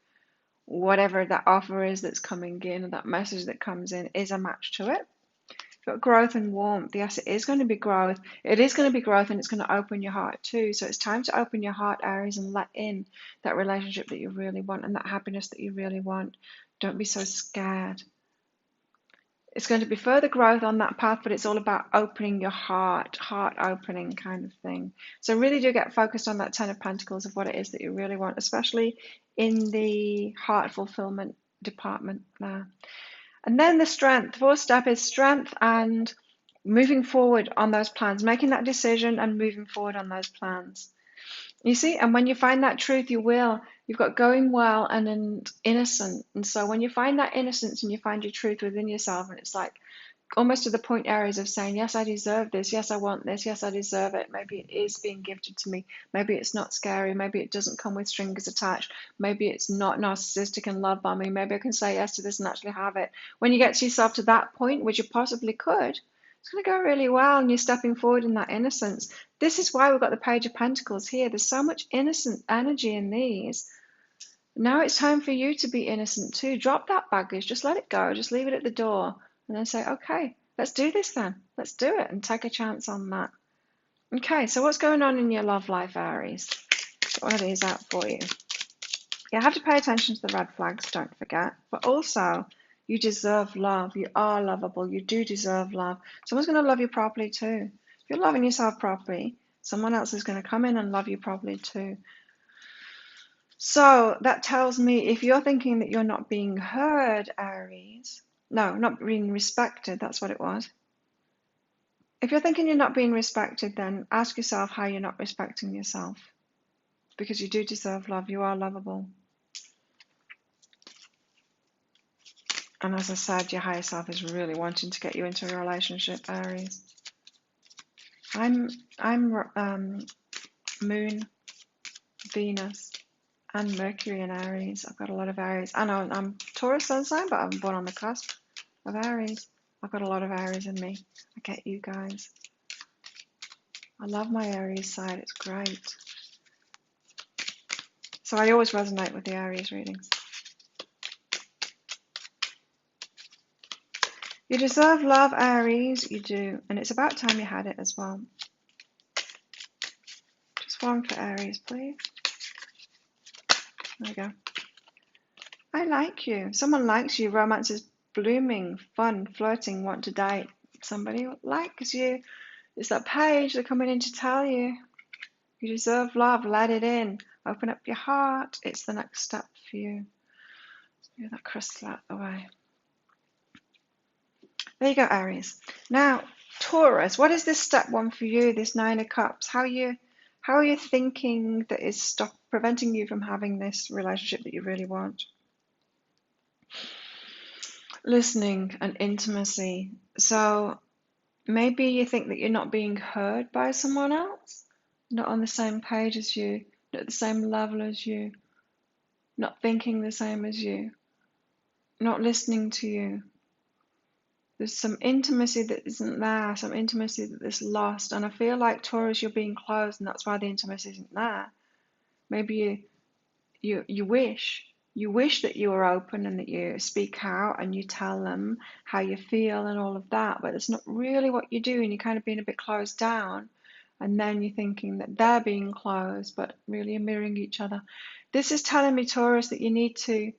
whatever that offer is that's coming in, or that message that comes in, is a match to it. You've got growth and warmth. Yes, it is going to be growth. It is going to be growth, and it's going to open your heart too. So it's time to open your heart, Aries, and let in that relationship that you really want and that happiness that you really want. Don't be so scared. It's going to be further growth on that path, but it's all about opening your heart opening kind of thing. So really do get focused on that Ten of Pentacles of what it is that you really want, especially in the heart fulfillment department there. And then the strength. 4th step is strength and moving forward on those plans, making that decision and moving forward on those plans. You see, and when you find that truth, you will. You've got going well and innocent. And so when you find that innocence and you find your truth within yourself, and it's like almost to the point, Aries, of saying, yes, I deserve this. Yes, I want this. Yes, I deserve it. Maybe it is being gifted to me. Maybe it's not scary. Maybe it doesn't come with strings attached. Maybe it's not narcissistic and love bombing. Maybe I can say yes to this and actually have it. When you get yourself to that point, which you possibly could, it's going to go really well, and you're stepping forward in that innocence. This is why we've got the Page of Pentacles here. There's so much innocent energy in these. Now it's time for you to be innocent too. Drop that baggage. Just let it go. Just leave it at the door. And then say, okay, let's do this then. Let's do it and take a chance on that. Okay, so what's going on in your love life, Aries? Get one of these out for you. You have to pay attention to the red flags, don't forget. But also, you deserve love. You are lovable. You do deserve love. Someone's going to love you properly too. If you're loving yourself properly, someone else is going to come in and love you properly too. So that tells me if you're thinking that you're not being heard, Aries, no, not being respected, that's what it was. If you're thinking you're not being respected, then ask yourself how you're not respecting yourself. Because you do deserve love. You are lovable. And as I said, your higher self is really wanting to get you into a relationship, Aries. I'm Moon, Venus, and Mercury in Aries. I've got a lot of Aries. I know I'm Taurus sun sign, but I'm born on the cusp of Aries. I've got a lot of Aries in me. I get you guys. I love my Aries side. It's great. So I always resonate with the Aries readings. You deserve love, Aries. You do. And it's about time you had it as well. Just one for Aries, please. There we go. I like you. Someone likes you. Romance is blooming, fun, flirting, want to date. Somebody likes you. It's that page they're coming in to tell you. You deserve love. Let it in. Open up your heart. It's the next step for you. Move that crystal out the way. There you go, Aries. Now, Taurus, what is this step one for you, this Nine of Cups? How are you thinking that is preventing you from having this relationship that you really want? Listening and intimacy. So maybe you think that you're not being heard by someone else, not on the same page as you, not at the same level as you, not thinking the same as you, not listening to you. There's some intimacy that isn't there, some intimacy that is lost. And I feel like, Taurus, you're being closed, and that's why the intimacy isn't there. Maybe you wish that you were open and that you speak out and you tell them how you feel and all of that, but it's not really what you do, and you're kind of being a bit closed down, and then you're thinking that they're being closed, but really you're mirroring each other. This is telling me, Taurus, that you need to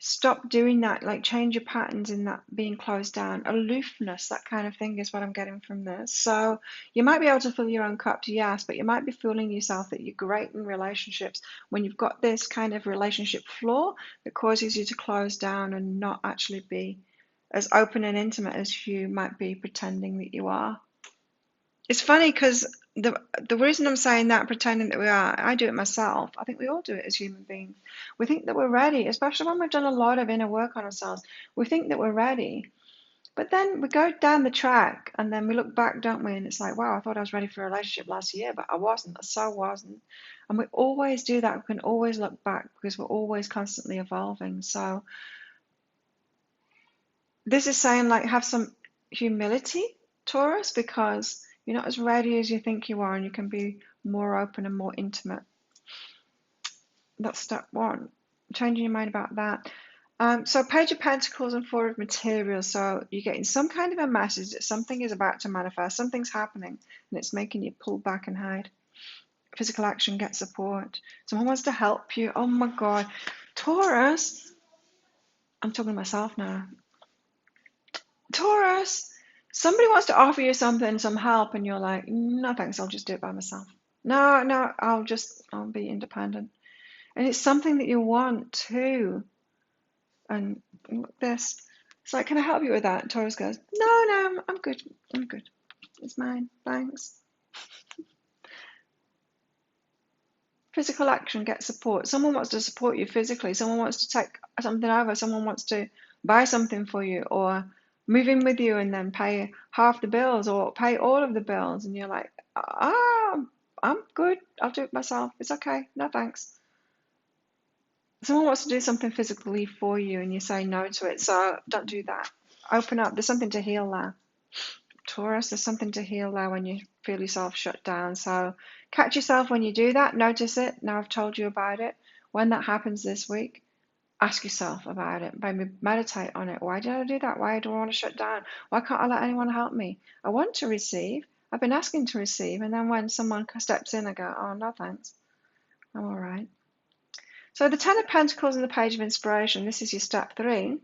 stop doing that, like change your patterns in that being closed down. Aloofness, that kind of thing is what I'm getting from this. So you might be able to fill your own cup, yes, but you might be fooling yourself that you're great in relationships when you've got this kind of relationship flaw that causes you to close down and not actually be as open and intimate as you might be pretending that you are. It's funny because the reason I'm saying that, pretending that we are, I do it myself. I think we all do it as human beings. We think that we're ready, especially when we've done a lot of inner work on ourselves. We think that we're ready. But then we go down the track and then we look back, don't we? And it's like, wow, I thought I was ready for a relationship last year, but I wasn't. I so wasn't. And we always do that. We can always look back because we're always constantly evolving. So this is saying, like, have some humility, Taurus, because you're not as ready as you think you are, and you can be more open and more intimate. That's step one. Changing your mind about that. So Page of Pentacles and Four of Materials. So you're getting some kind of a message that something is about to manifest. Something's happening, and it's making you pull back and hide. Physical action, get support. Someone wants to help you. Oh my God. Taurus. I'm talking to myself now. Taurus. Somebody wants to offer you something, some help, and you're like, no thanks, I'll just do it by myself. No, I'll be independent. And it's something that you want too. And this, it's like, can I help you with that? And Taurus goes, no, I'm good. It's mine, thanks. Physical action, get support. Someone wants to support you physically. Someone wants to take something over. Someone wants to buy something for you, or move in with you and then pay half the bills or pay all of the bills. And you're like, I'm good. I'll do it myself. It's okay. No thanks. Someone wants to do something physically for you and you say no to it. So don't do that. Open up. There's something to heal there. Taurus, there's something to heal there when you feel yourself shut down. So catch yourself when you do that. Notice it. Now I've told you about it. When that happens this week, ask yourself about it. Maybe meditate on it. Why did I do that? Why do I want to shut down? Why can't I let anyone help me? I want to receive. I've been asking to receive. And then when someone steps in, I go, oh, no thanks. I'm all right. So the Ten of Pentacles and the Page of Inspiration, this is your step 3.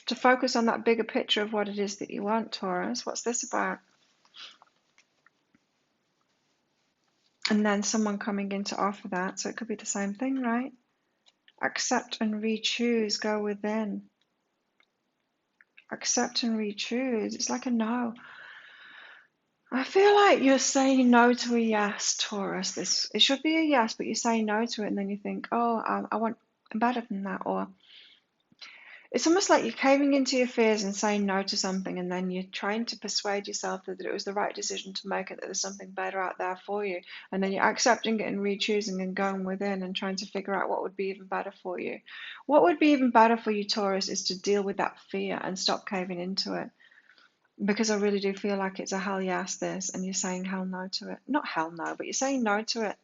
To focus on that bigger picture of what it is that you want, Taurus. What's this about? And then someone coming in to offer that. So it could be the same thing, right? Accept and re-choose. Go within. Accept and re-choose. It's like a no. I feel like you're saying no to a yes, Taurus. It should be a yes, but you say no to it, and then you think, oh, I want better than that, or It's almost like you're caving into your fears and saying no to something, and then you're trying to persuade yourself that it was the right decision to make and that there's something better out there for you. And then you're accepting it and re-choosing and going within and trying to figure out what would be even better for you. What would be even better for you, Taurus, is to deal with that fear and stop caving into it. Because I really do feel like it's a hell yes, this, and you're saying hell no to it. Not hell no, but you're saying no to it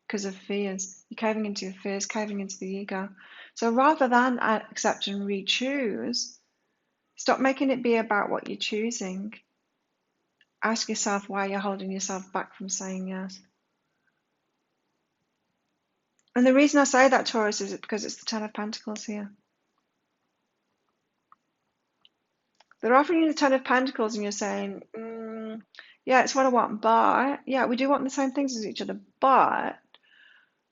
because of fears. You're caving into your fears, caving into the ego. So rather than accept and re-choose, stop making it be about what you're choosing. Ask yourself why you're holding yourself back from saying yes. And the reason I say that, Taurus, is because it's the Ten of Pentacles here. They're offering you the Ten of Pentacles and you're saying, yeah, it's what I want, but, yeah, we do want the same things as each other, but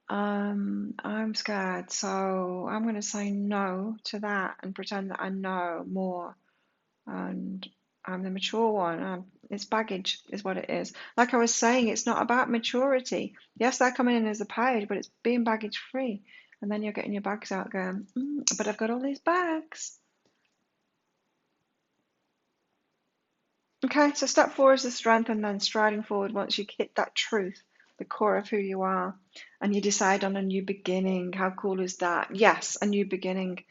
I'm scared, so I'm going to say no to that and pretend that I know more, and I'm the mature one. It's baggage is what it is. Like I was saying, it's not about maturity. Yes, they're coming in as a page, but it's being baggage free. And then you're getting your bags out going, but I've got all these bags. Okay, so step 4 is the strength, and then striding forward once you hit that truth, the core of who you are, and you decide on a new beginning. How cool is that? Yes, a new beginning.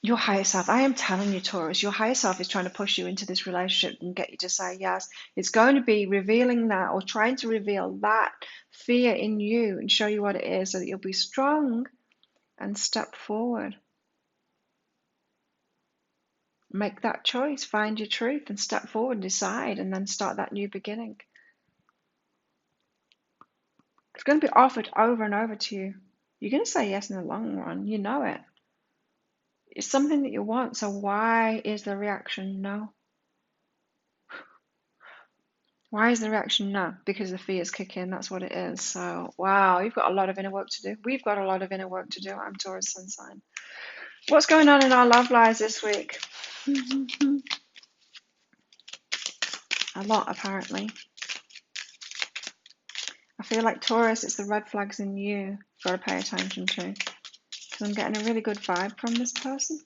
Your higher self, I am telling you, Taurus, your higher self is trying to push you into this relationship and get you to say yes. It's going to be revealing that, or trying to reveal that fear in you and show you what it is so that you'll be strong and step forward. Make that choice, find your truth and step forward, decide, and then start that new beginning. It's going to be offered over and over to you. You're going to say yes in the long run. You know it. It's something that you want, so why is the reaction no? Why is the reaction no? Because the fears kick in, that's what it is. So, wow, you've got a lot of inner work to do. We've got a lot of inner work to do. I'm Taurus sun sign. What's going on in our love lives this week? A lot, apparently. I feel like Taurus, it's the red flags in you you've got to pay attention to. Because I'm getting a really good vibe from this person.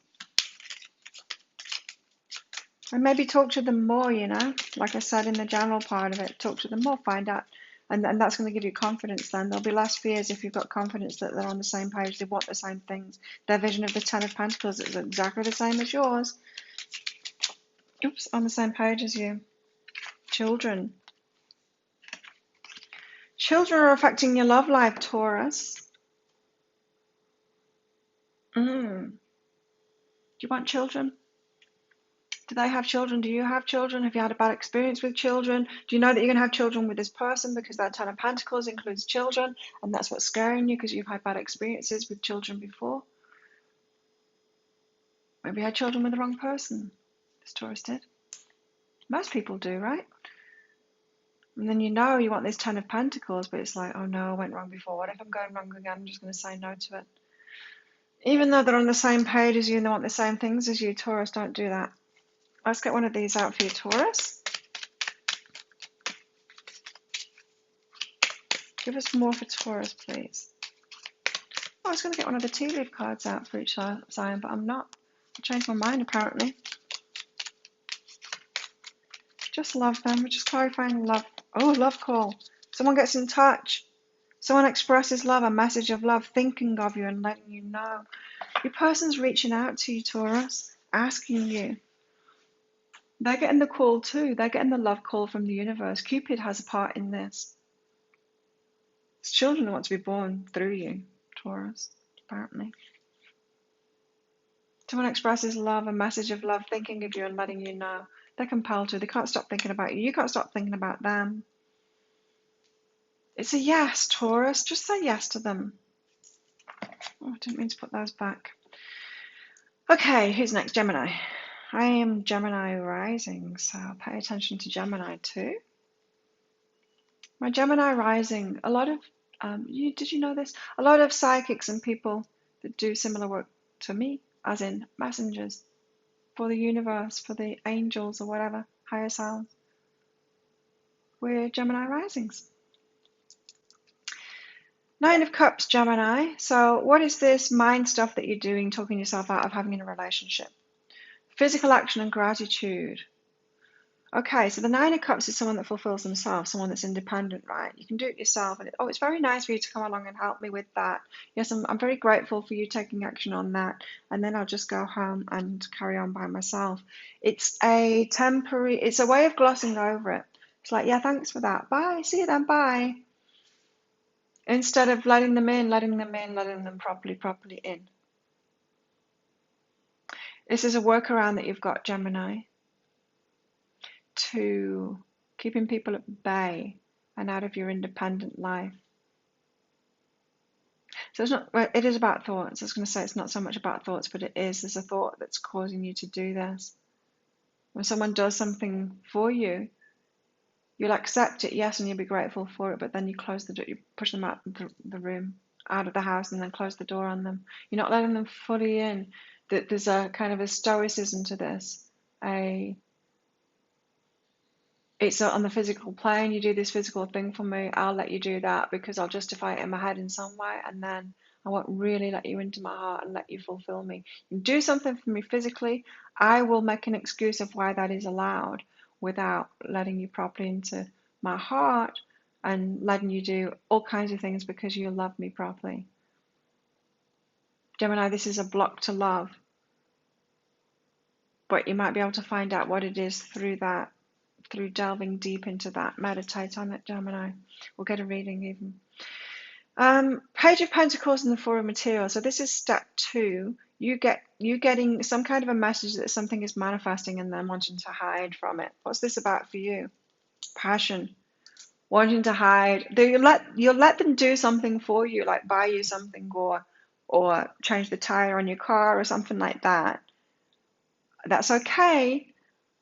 And maybe talk to them more, you know, like I said in the general part of it, talk to them more, find out, and that's going to give you confidence then. There'll be less fears if you've got confidence that they're on the same page, they want the same things. Their vision of the Ten of Pentacles is exactly the same as yours. Oops, on the same page as you. Children. Children are affecting your love life, Taurus. Do you want children? Do they have children? Do you have children? Have you had a bad experience with children? Do you know that you're going to have children with this person because that Ten of Pentacles includes children, and that's what's scaring you because you've had bad experiences with children before? Maybe you had children with the wrong person. This Taurus did. Most people do, right? And then you know you want this Ten of Pentacles, but it's like, oh no, I went wrong before. What if I'm going wrong again? I'm just going to say no to it. Even though they're on the same page as you and they want the same things as you, Taurus, don't do that. Let's get one of these out for you, Taurus. Give us more for Taurus, please. Oh, I was going to get one of the tea leaf cards out for each sign, but I'm not. I changed my mind, apparently. Just love them. We're just clarifying love. Oh, love call. Someone gets in touch. Someone expresses love, a message of love, thinking of you and letting you know. Your person's reaching out to you, Taurus, asking you. They're getting the call too. They're getting the love call from the universe. Cupid has a part in this. It's children that want to be born through you, Taurus, apparently. Someone expresses love, a message of love, thinking of you and letting you know. They're compelled to. They can't stop thinking about you. You can't stop thinking about them. It's a yes, Taurus. Just say yes to them. Oh, I didn't mean to put those back. Okay, who's next? Gemini. I am Gemini rising, so pay attention to Gemini too. My Gemini rising, a lot of, did you know this? A lot of psychics and people that do similar work to me, as in messengers for the universe, for the angels or whatever, higher selves. We're Gemini risings. Nine of Cups, Gemini. So what is this mind stuff that you're doing, talking yourself out of having in a relationship? Physical action and gratitude. Okay, so the Nine of Cups is someone that fulfills themselves, someone that's independent, right? You can do it yourself. And it's very nice for you to come along and help me with that. Yes, I'm very grateful for you taking action on that. And then I'll just go home and carry on by myself. It's a way of glossing over it. It's like, yeah, thanks for that. Bye. See you then. Bye. Instead of letting them in, letting them properly in. This is a workaround that you've got, Gemini, to keeping people at bay and out of your independent life. So it is about thoughts. I was going to say it's not so much about thoughts, but it is. There's a thought that's causing you to do this. When someone does something for you, you'll accept it, yes, and you'll be grateful for it, but then you close the door, you push them out the room, out of the house, and then close the door on them. You're not letting them fully in. There's a kind of a stoicism to this. It's on the physical plane. You do this physical thing for me, I'll let you do that because I'll justify it in my head in some way, and then I won't really let you into my heart and let you fulfill me. You do something for me physically, I will make an excuse of why that is allowed without letting you properly into my heart and letting you do all kinds of things because you love me properly. Gemini, this is a block to love, but you might be able to find out what it is through delving deep into that. Meditate on it, Gemini. We'll get a reading even. Page of Pentacles and the Four of Materials. So this is step 2. You getting some kind of a message that something is manifesting and then wanting to hide from it. What's this about for you? Passion. Wanting to hide. You'll let them do something for you, like buy you something or change the tire on your car or something like that. That's okay.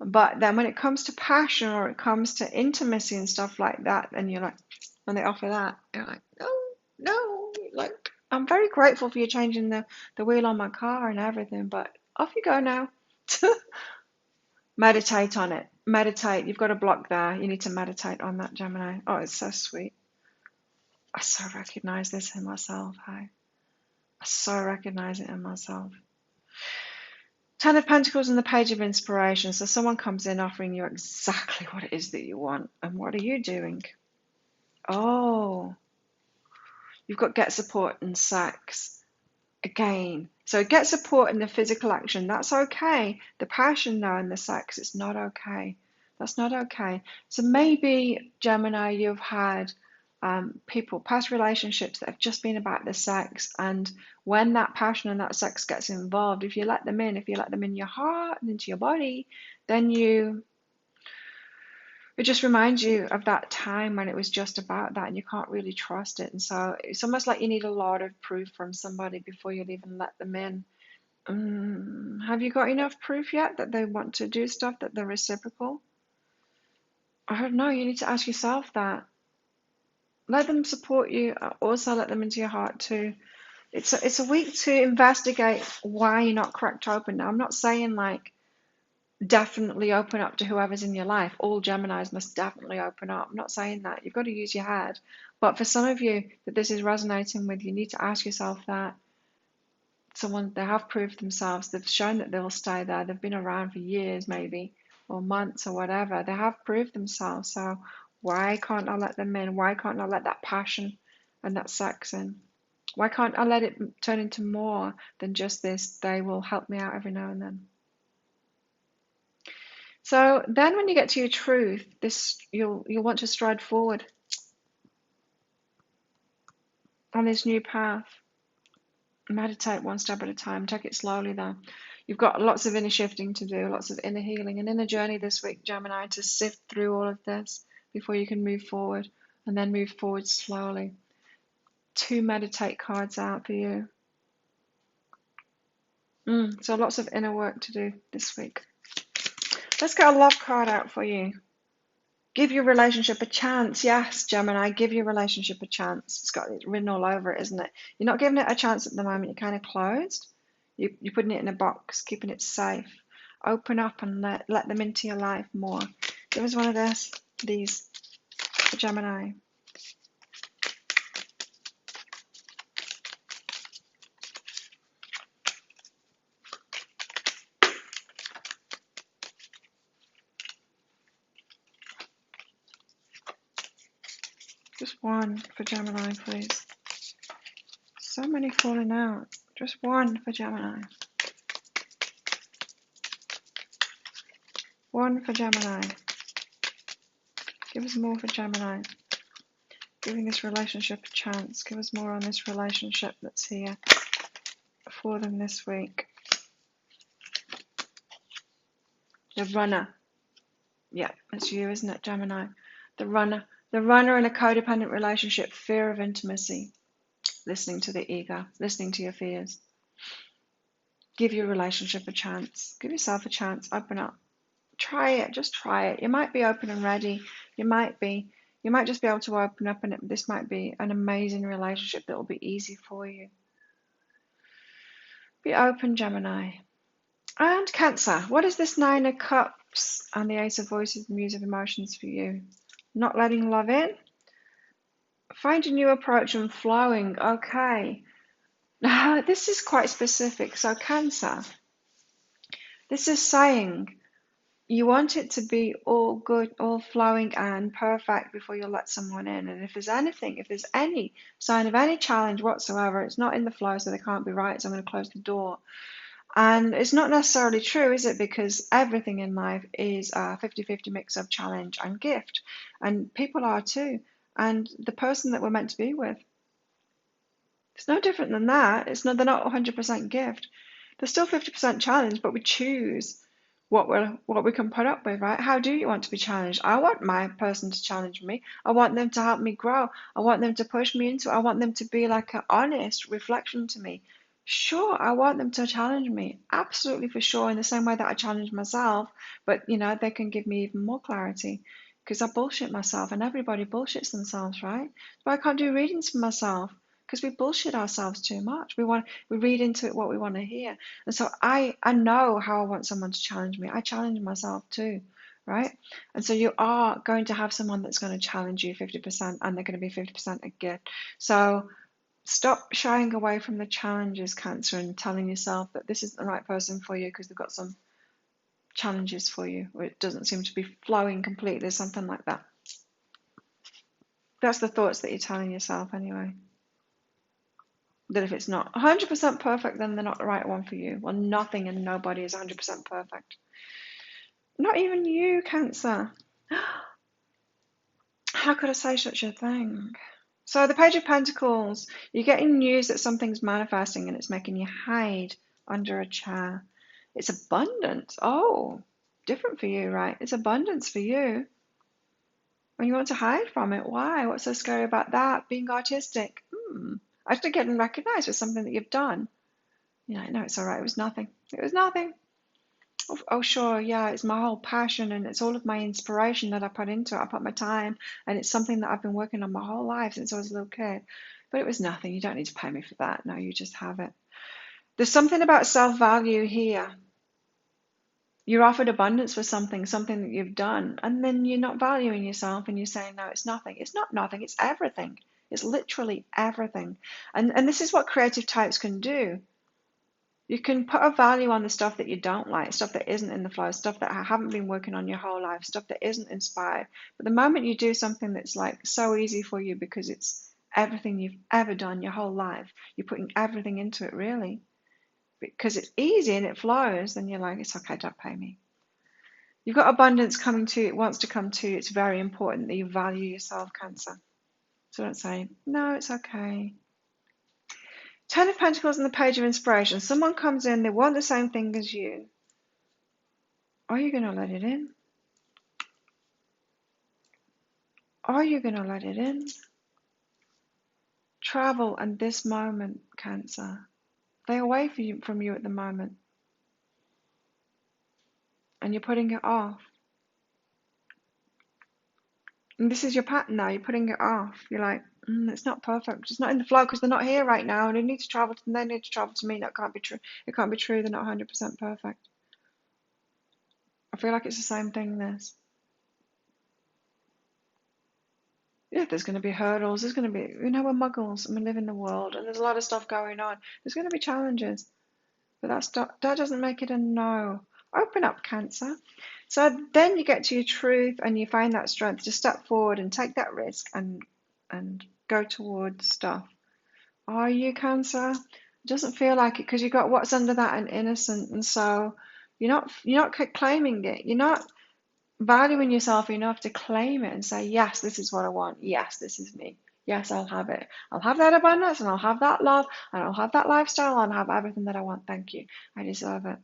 But then when it comes to passion or it comes to intimacy and stuff like that, then you're like, when they offer that, you're like, no, like, I'm very grateful for you changing the wheel on my car and everything, but off you go now. Meditate on it. Meditate. You've got a block there. You need to meditate on that, Gemini. Oh, it's so sweet. I so recognize this in myself. I so recognize it in myself. Ten of Pentacles and the Page of Inspiration. So someone comes in offering you exactly what it is that you want. And what are you doing? Oh, you've got get support and sex. Again. So get support in the physical action. That's okay. The passion though and the sex, it's not okay. That's not okay. So maybe, Gemini, you've had past relationships that have just been about the sex, and when that passion and that sex gets involved, if you let them in your heart and into your body, then it just reminds you of that time when it was just about that and you can't really trust it. And so it's almost like you need a lot of proof from somebody before you'll even let them in. Have you got enough proof yet that they want to do stuff, that they're reciprocal? I don't know. You need to ask yourself that. Let them support you. Also let them into your heart too. It's a week to investigate why you're not cracked open. Now, I'm not saying like definitely open up to whoever's in your life. All Geminis must definitely open up. I'm not saying that. You've got to use your head. But for some of you that this is resonating with, you need to ask yourself that. They have proved themselves. They've shown that they'll stay there. They've been around for years maybe, or months or whatever. They have proved themselves. So why can't I let them in? Why can't I let that passion and that sex in? Why can't I let it turn into more than just this? They will help me out every now and then. So then when you get to your truth, you'll want to stride forward on this new path. Meditate one step at a time. Take it slowly though. You've got lots of inner shifting to do, lots of inner healing, an inner journey this week, Gemini, to sift through all of this before you can move forward, and then move forward slowly. 2 meditate cards out for you. So lots of inner work to do this week. Let's get a love card out for you. Give your relationship a chance. Yes, Gemini, give your relationship a chance. It's got it written all over it, isn't it? You're not giving it a chance at the moment. You're kind of closed. You're putting it in a box, keeping it safe. Open up and let them into your life more. Give us one of these for Gemini. Just one for Gemini, please. So many falling out. Just one for Gemini. One for Gemini. Give us more for Gemini. Giving this relationship a chance. Give us more on this relationship that's here for them this week. The runner. Yeah, it's you, isn't it, Gemini? The runner. The runner in a codependent relationship. Fear of intimacy. Listening to the ego. Listening to your fears. Give your relationship a chance. Give yourself a chance. Open up. Try it. Just try it. You might be open and ready. You might just be able to open up, and this might be an amazing relationship that will be easy for you. Be open, Gemini. And Cancer. What is this Nine of Cups and the Ace of Voices, the Muse of Emotions for you? Not letting love in. Find a new approach and flowing. Okay. This is quite specific. So Cancer, this is saying you want it to be all good, all flowing and perfect before you let someone in. And if there's any sign of any challenge whatsoever, it's not in the flow, so they can't be right, so I'm going to close the door. And it's not necessarily true, is it? Because everything in life is a 50-50 mix of challenge and gift. And people are too. And the person that we're meant to be with, it's no different than that. They're not 100% gift. They're still 50% challenge, but we choose what we can put up with, right? How do you want to be challenged? I want my person to challenge me. I want them to help me grow. I want them to push me into it. I want them to be like an honest reflection to me. Sure, I want them to challenge me. Absolutely, for sure, in the same way that I challenge myself. But, they can give me even more clarity because I bullshit myself, and everybody bullshits themselves, right? But I can't do readings for myself because we bullshit ourselves too much. We read into it what we want to hear. And so I know how I want someone to challenge me. I challenge myself too, right? And so you are going to have someone that's going to challenge you 50%, and they're going to be 50% a gift. So stop shying away from the challenges, Cancer, and telling yourself that this isn't the right person for you because they've got some challenges for you, or it doesn't seem to be flowing completely, something like that. That's the thoughts that you're telling yourself anyway. That if it's not 100% perfect, then they're not the right one for you. Well, nothing and nobody is 100% perfect. Not even you, Cancer. How could I say such a thing? So the Page of Pentacles, you're getting news that something's manifesting and it's making you hide under a chair. It's abundance. Oh, different for you, right? It's abundance for you. When you want to hide from it, why? What's so scary about that? Being artistic. Actually getting recognized for something that you've done. No, it's all right. It was nothing. It was nothing. Oh, sure, yeah, it's my whole passion and it's all of my inspiration that I put into it. I put my time, and it's something that I've been working on my whole life since I was a little kid. But it was nothing. You don't need to pay me for that. No, you just have it. There's something about self-value here. You're offered abundance for something that you've done, and then you're not valuing yourself and you're saying, no, it's nothing. It's not nothing, it's everything. It's literally everything. And this is what creative types can do. You can put a value on the stuff that you don't like, stuff that isn't in the flow, stuff that haven't been working on your whole life, stuff that isn't inspired. But the moment you do something that's like so easy for you because it's everything you've ever done your whole life, you're putting everything into it really, because it's easy and it flows, then you're like, it's okay, don't pay me. You've got abundance coming to you, it wants to come to you. It's very important that you value yourself, Cancer. So don't say, no, it's okay. Ten of Pentacles and the Page of Inspiration. Someone comes in, they want the same thing as you. Are you going to let it in? Are you going to let it in? Travel and this moment, Cancer. They're away from you at the moment. And you're putting it off. And this is your pattern now. You're putting it off. You're like, it's not perfect. It's not in the flow because they're not here right now. And they need to travel to them. They need to travel to me. That can't be true. It can't be true. They're not 100% perfect. I feel like it's the same thing, this. Yeah, there's going to be hurdles. There's going to be, we're muggles and we live in the world and there's a lot of stuff going on. There's going to be challenges. But that doesn't make it a no. Open up, Cancer. So then you get to your truth and you find that strength to step forward and take that risk and and go towards stuff. Are you, Cancer? It doesn't feel like it because you've got what's under that and innocent, and so you're not claiming it. You're not valuing yourself enough to claim it and say, yes, this is what I want. Yes, this is me. Yes, I'll have it. I'll have that abundance and I'll have that love and I'll have that lifestyle and I'll have everything that I want. Thank you. I deserve it.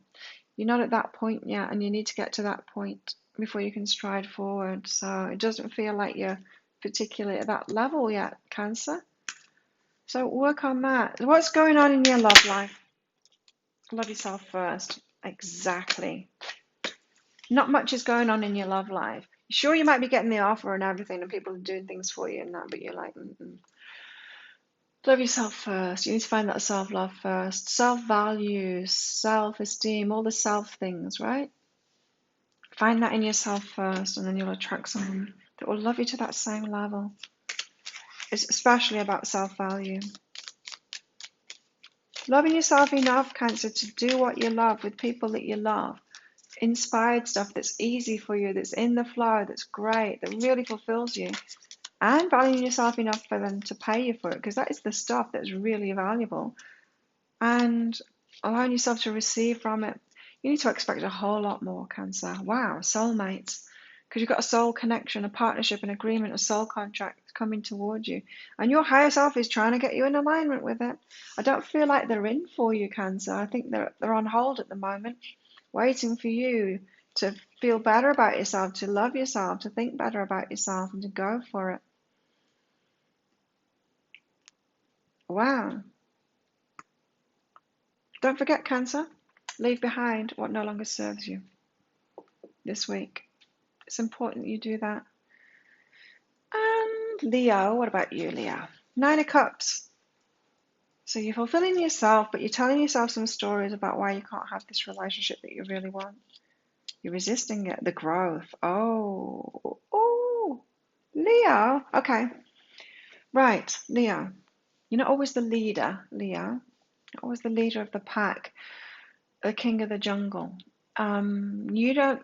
You're not at that point yet, and you need to get to that point before you can stride forward. So it doesn't feel like you're particularly at that level yet, Cancer. So work on that. What's going on in your love life? Love yourself first. Exactly. Not much is going on in your love life. Sure, you might be getting the offer and everything, and people are doing things for you and that, but you're like, love yourself first. You need to find that self-love first. Self-value, self-esteem, all the self things, right? Find that in yourself first, and then you'll attract someone that will love you to that same level. It's especially about self-value. Loving yourself enough, Cancer, to do what you love with people that you love. Inspired stuff that's easy for you, that's in the flow, that's great, that really fulfills you. And valuing yourself enough for them to pay you for it, because that is the stuff that's really valuable. And allowing yourself to receive from it. You need to expect a whole lot more, Cancer. Wow, soulmates. Because you've got a soul connection, a partnership, an agreement, a soul contract coming towards you. And your higher self is trying to get you in alignment with it. I don't feel like they're in for you, Cancer. I think they're on hold at the moment, waiting for you to feel better about yourself, to love yourself, to think better about yourself, and to go for it. Wow. Don't forget, Cancer. Leave behind what no longer serves you this week. It's important that you do that. And Leo, what about you, Leo? 9 of Cups. So you're fulfilling yourself, but you're telling yourself some stories about why you can't have this relationship that you really want. You're resisting it. The growth. Oh, Leo. Okay. Right, Leo. You're not always the leader, Leo. Not always the leader of the pack, the king of the jungle. You don't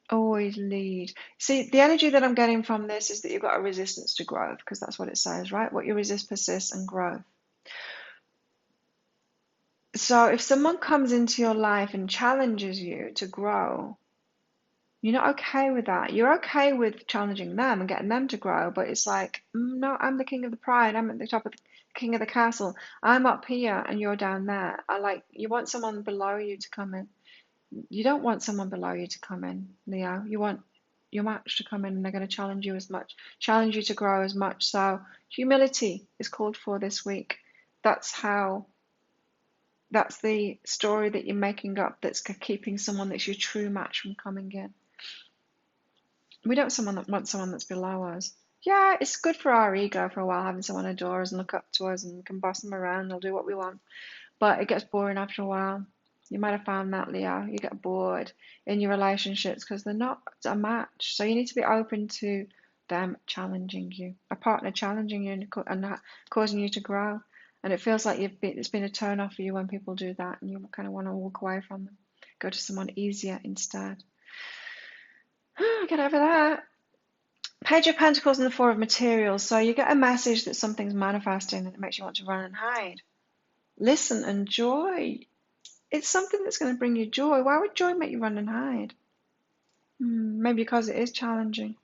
always lead. See, the energy that I'm getting from this is that you've got a resistance to growth, because that's what it says, right? What you resist persists, and growth. So if someone comes into your life and challenges you to grow, you're not okay with that. You're okay with challenging them and getting them to grow, but it's like, no, I'm the king of the pride. I'm at the top of the king of the castle. I'm up here and you're down there. You want someone below you to come in. You don't want someone below you to come in, Leo. You want your match to come in, and they're going to challenge you as much, challenge you to grow as much. So humility is called for this week. That's the story that you're making up that's keeping someone that's your true match from coming in. We don't want someone that's below us. Yeah, it's good for our ego for a while, having someone adore us and look up to us and we can boss them around and they'll do what we want. But it gets boring after a while. You might have found that, Leo. You get bored in your relationships because they're not a match. So you need to be open to them challenging you, a partner challenging you and causing you to grow. And it feels like it's been a turn off for you when people do that, and you kind of want to walk away from them. Go to someone easier instead. Get over that. Page of Pentacles and the Four of Materials. So you get a message that something's manifesting and it makes you want to run and hide. Listen and joy. It's something that's going to bring you joy. Why would joy make you run and hide? Maybe because it is challenging.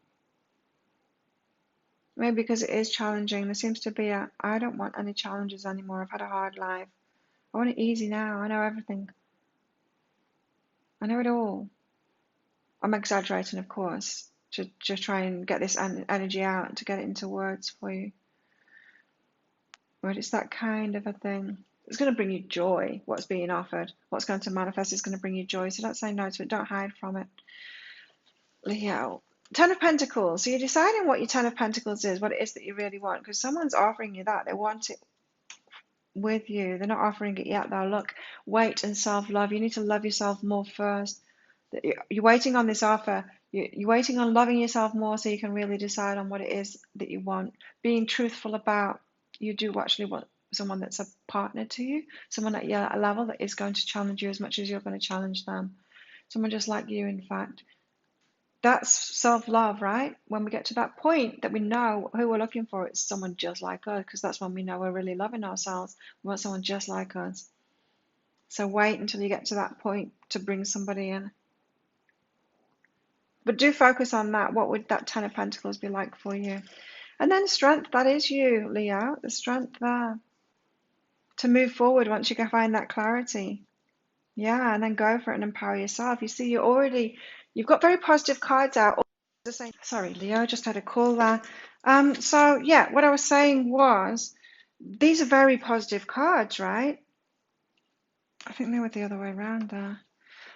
Maybe because it is challenging. There seems to be I don't want any challenges anymore. I've had a hard life. I want it easy now. I know everything. I know it all. I'm exaggerating, of course, to try and get this energy out and to get it into words for you. But it's that kind of a thing. It's going to bring you joy, what's being offered. What's going to manifest is going to bring you joy. So don't say no to it. Don't hide from it. Leo. Ten of Pentacles. So you're deciding what your Ten of Pentacles is, what it is that you really want. Because someone's offering you that. They want it with you. They're not offering it yet, though. Look, wait and self-love. You need to love yourself more first. You're waiting on this offer. You're waiting on loving yourself more so you can really decide on what it is that you want. Being truthful about you do actually want someone that's a partner to you, someone at your level that is going to challenge you as much as you're going to challenge them. Someone just like you, in fact. That's self-love, right? When we get to that point that we know who we're looking for, it's someone just like us, because that's when we know we're really loving ourselves. We want someone just like us. So wait until you get to that point to bring somebody in. But do focus on that. What would that Ten of Pentacles be like for you? And then strength, that is you, Leo. The strength there to move forward once you can find that clarity. Yeah, and then go for it and empower yourself. You see, you've got very positive cards out. Sorry, Leo, just had a call there. So yeah, what I was saying was, these are very positive cards, right? I think they were the other way around there.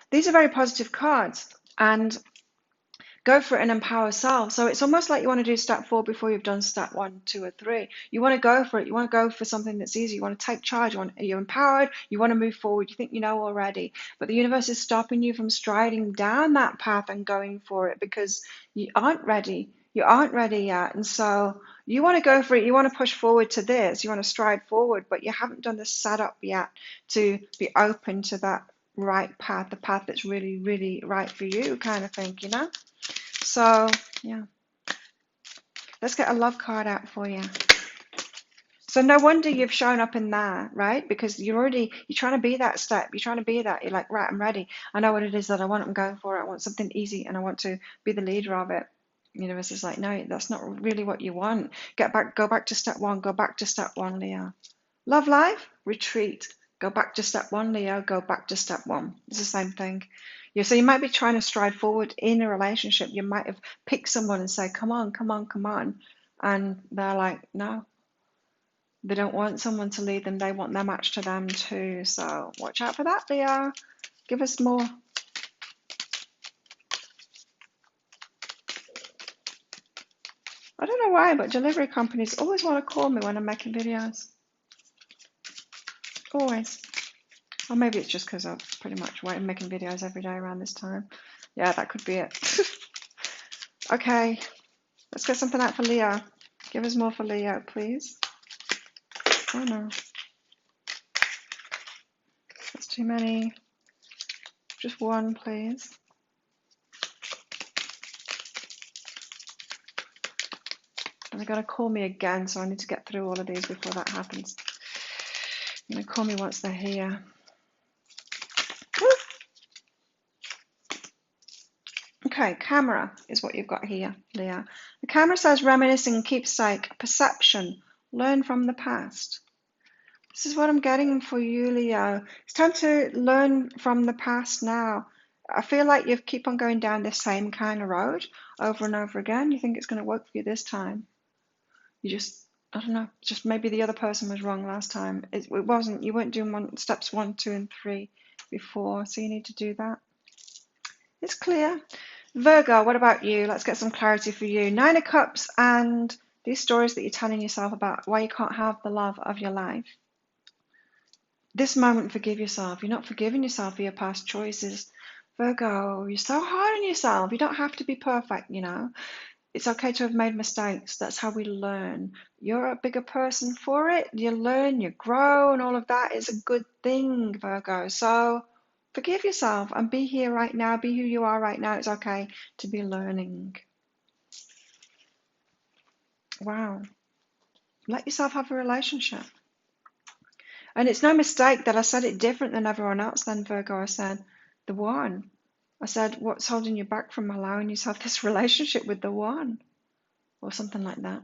These are very positive cards, and go for it and empower self. So it's almost like you want to do step 4 before you've done step 1, 2, or 3. You want to go for it. You want to go for something that's easy. You want to take charge. You're empowered. You want to move forward. You think you know already. But the universe is stopping you from striding down that path and going for it because you aren't ready. You aren't ready yet. And so you want to go for it. You want to push forward to this. You want to stride forward, but you haven't done the setup yet to be open to that right path, the path that's really, really right for you kind of thing, you know? So, yeah. Let's get a love card out for you. So no wonder you've shown up in there, right? Because you're trying to be that step. You're trying to be that. You're like, right, I'm ready. I know what it is that I want. I'm going for it. I want something easy and I want to be the leader of it. The universe is like, no, that's not really what you want. Go back to step 1. Go back to step 1, Leo. Love life, retreat. Go back to step 1, Leo. Go back to step 1. It's the same thing. So you might be trying to stride forward in a relationship. You might have picked someone and say, come on, come on, come on. And they're like, no. They don't want someone to lead them. They want their match to them too. So watch out for that, Leo. Give us more. I don't know why, but delivery companies always want to call me when I'm making videos. Always. Or maybe it's just because I'm pretty much making videos every day around this time. Yeah, that could be it. Okay, let's get something out for Leo. Give us more for Leo, please. Oh no. That's too many. Just one, please. And they're going to call me again, so I need to get through all of these before that happens. They're going to call me once they're here. Okay, camera is what you've got here, Leo. The camera says reminiscing, keepsake, perception, learn from the past. This is what I'm getting for you, Leo. It's time to learn from the past now. I feel like you keep on going down this same kind of road over and over again. You think it's going to work for you this time. I don't know, just maybe the other person was wrong last time. It wasn't. You weren't doing steps 1, 2, and 3 before, so you need to do that. It's clear. Virgo, what about you? Let's get some clarity for you. 9 of Cups and these stories that you're telling yourself about why you can't have the love of your life. This moment, forgive yourself. You're not forgiving yourself for your past choices. Virgo, you're so hard on yourself. You don't have to be perfect, you know. It's okay to have made mistakes. That's how we learn. You're a bigger person for it. You learn, you grow, and all of that is a good thing, Virgo. So forgive yourself and be here right now. Be who you are right now. It's okay to be learning. Wow. Let yourself have a relationship. And it's no mistake that I said it different than everyone else then, Virgo. I said, the one. I said, what's holding you back from allowing yourself this relationship with the one? Or something like that.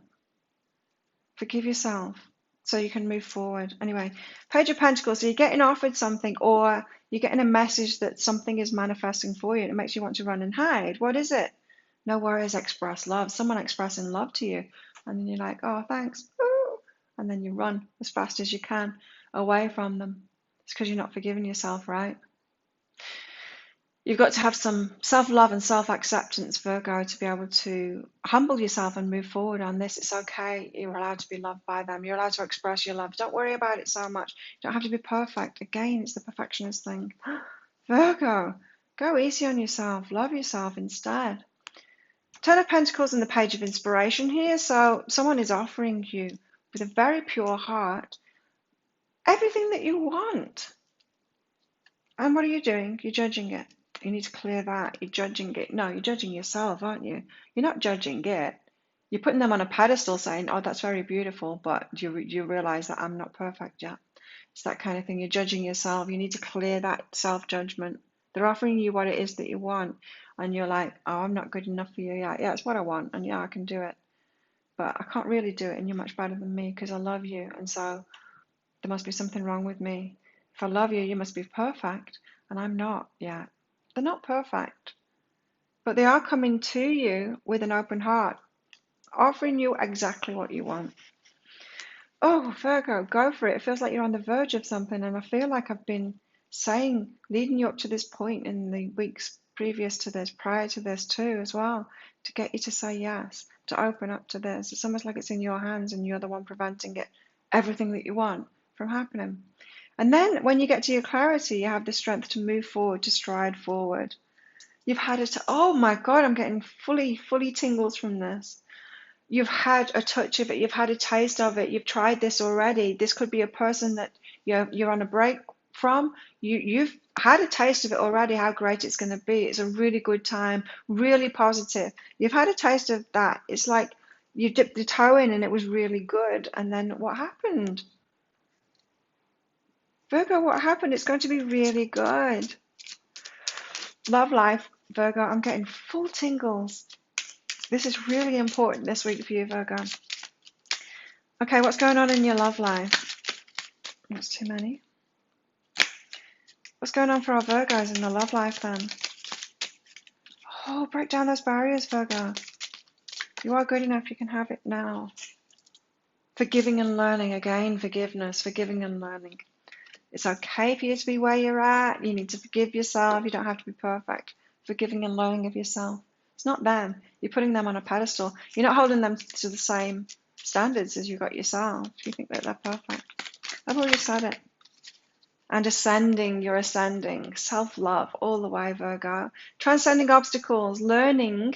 Forgive yourself so you can move forward. Anyway, Page of Pentacles. So you're getting offered something, or you're getting a message that something is manifesting for you and it makes you want to run and hide. What is it? No worries, express love. Someone expressing love to you. And then you're like, oh, thanks. Ooh. And then you run as fast as you can away from them. It's because you're not forgiving yourself, right? You've got to have some self-love and self-acceptance, Virgo, to be able to humble yourself and move forward on this. It's okay. You're allowed to be loved by them. You're allowed to express your love. Don't worry about it so much. You don't have to be perfect. Again, it's the perfectionist thing. Virgo, go easy on yourself. Love yourself instead. Ten of Pentacles and the Page of Inspiration here. So someone is offering you with a very pure heart everything that you want. And what are you doing? You're judging it. You need to clear that. You're judging it. No, you're judging yourself, aren't you? You're not judging it. You're putting them on a pedestal saying, oh, that's very beautiful, but you realize that I'm not perfect yet. It's that kind of thing. You're judging yourself. You need to clear that self-judgment. They're offering you what it is that you want, and you're like, oh, I'm not good enough for you yet. Yeah, it's what I want, and yeah, I can do it. But I can't really do it, and you're much better than me because I love you, and so there must be something wrong with me. If I love you, you must be perfect, and I'm not yet. They're not perfect, but they are coming to you with an open heart, offering you exactly what you want. Oh, Virgo, go for it. It feels like you're on the verge of something, and I feel like I've been saying, leading you up to this point in the weeks previous to this, prior to this too, as well, to get you to say yes, to open up to this. It's almost like it's in your hands and you're the one preventing it, everything that you want from happening. And then when you get to your clarity, you have the strength to move forward, to stride forward. You've had it. Oh my God, I'm getting fully tingles from this. You've had a touch of it, you've had a taste of it, you've tried this already. This could be a person that you're on a break from. You've had a taste of it already, how great it's going to be. It's a really good time, really positive. You've had a taste of that. It's like you dipped your toe in and it was really good. And then what happened? Virgo, what happened? It's going to be really good. Love life, Virgo. I'm getting full tingles. This is really important this week for you, Virgo. Okay, what's going on in your love life? That's too many. What's going on for our Virgos in the love life then? Oh, break down those barriers, Virgo. You are good enough, you can have it now. Forgiving and learning, again, forgiveness, forgiving and learning. It's okay for you to be where you're at. You need to forgive yourself. You don't have to be perfect. Forgiving and learning of yourself. It's not them. You're putting them on a pedestal. You're not holding them to the same standards as you got yourself. You think that they're perfect. I've already said it. And ascending, you're ascending. Self-love all the way, Virgo. Transcending obstacles, learning,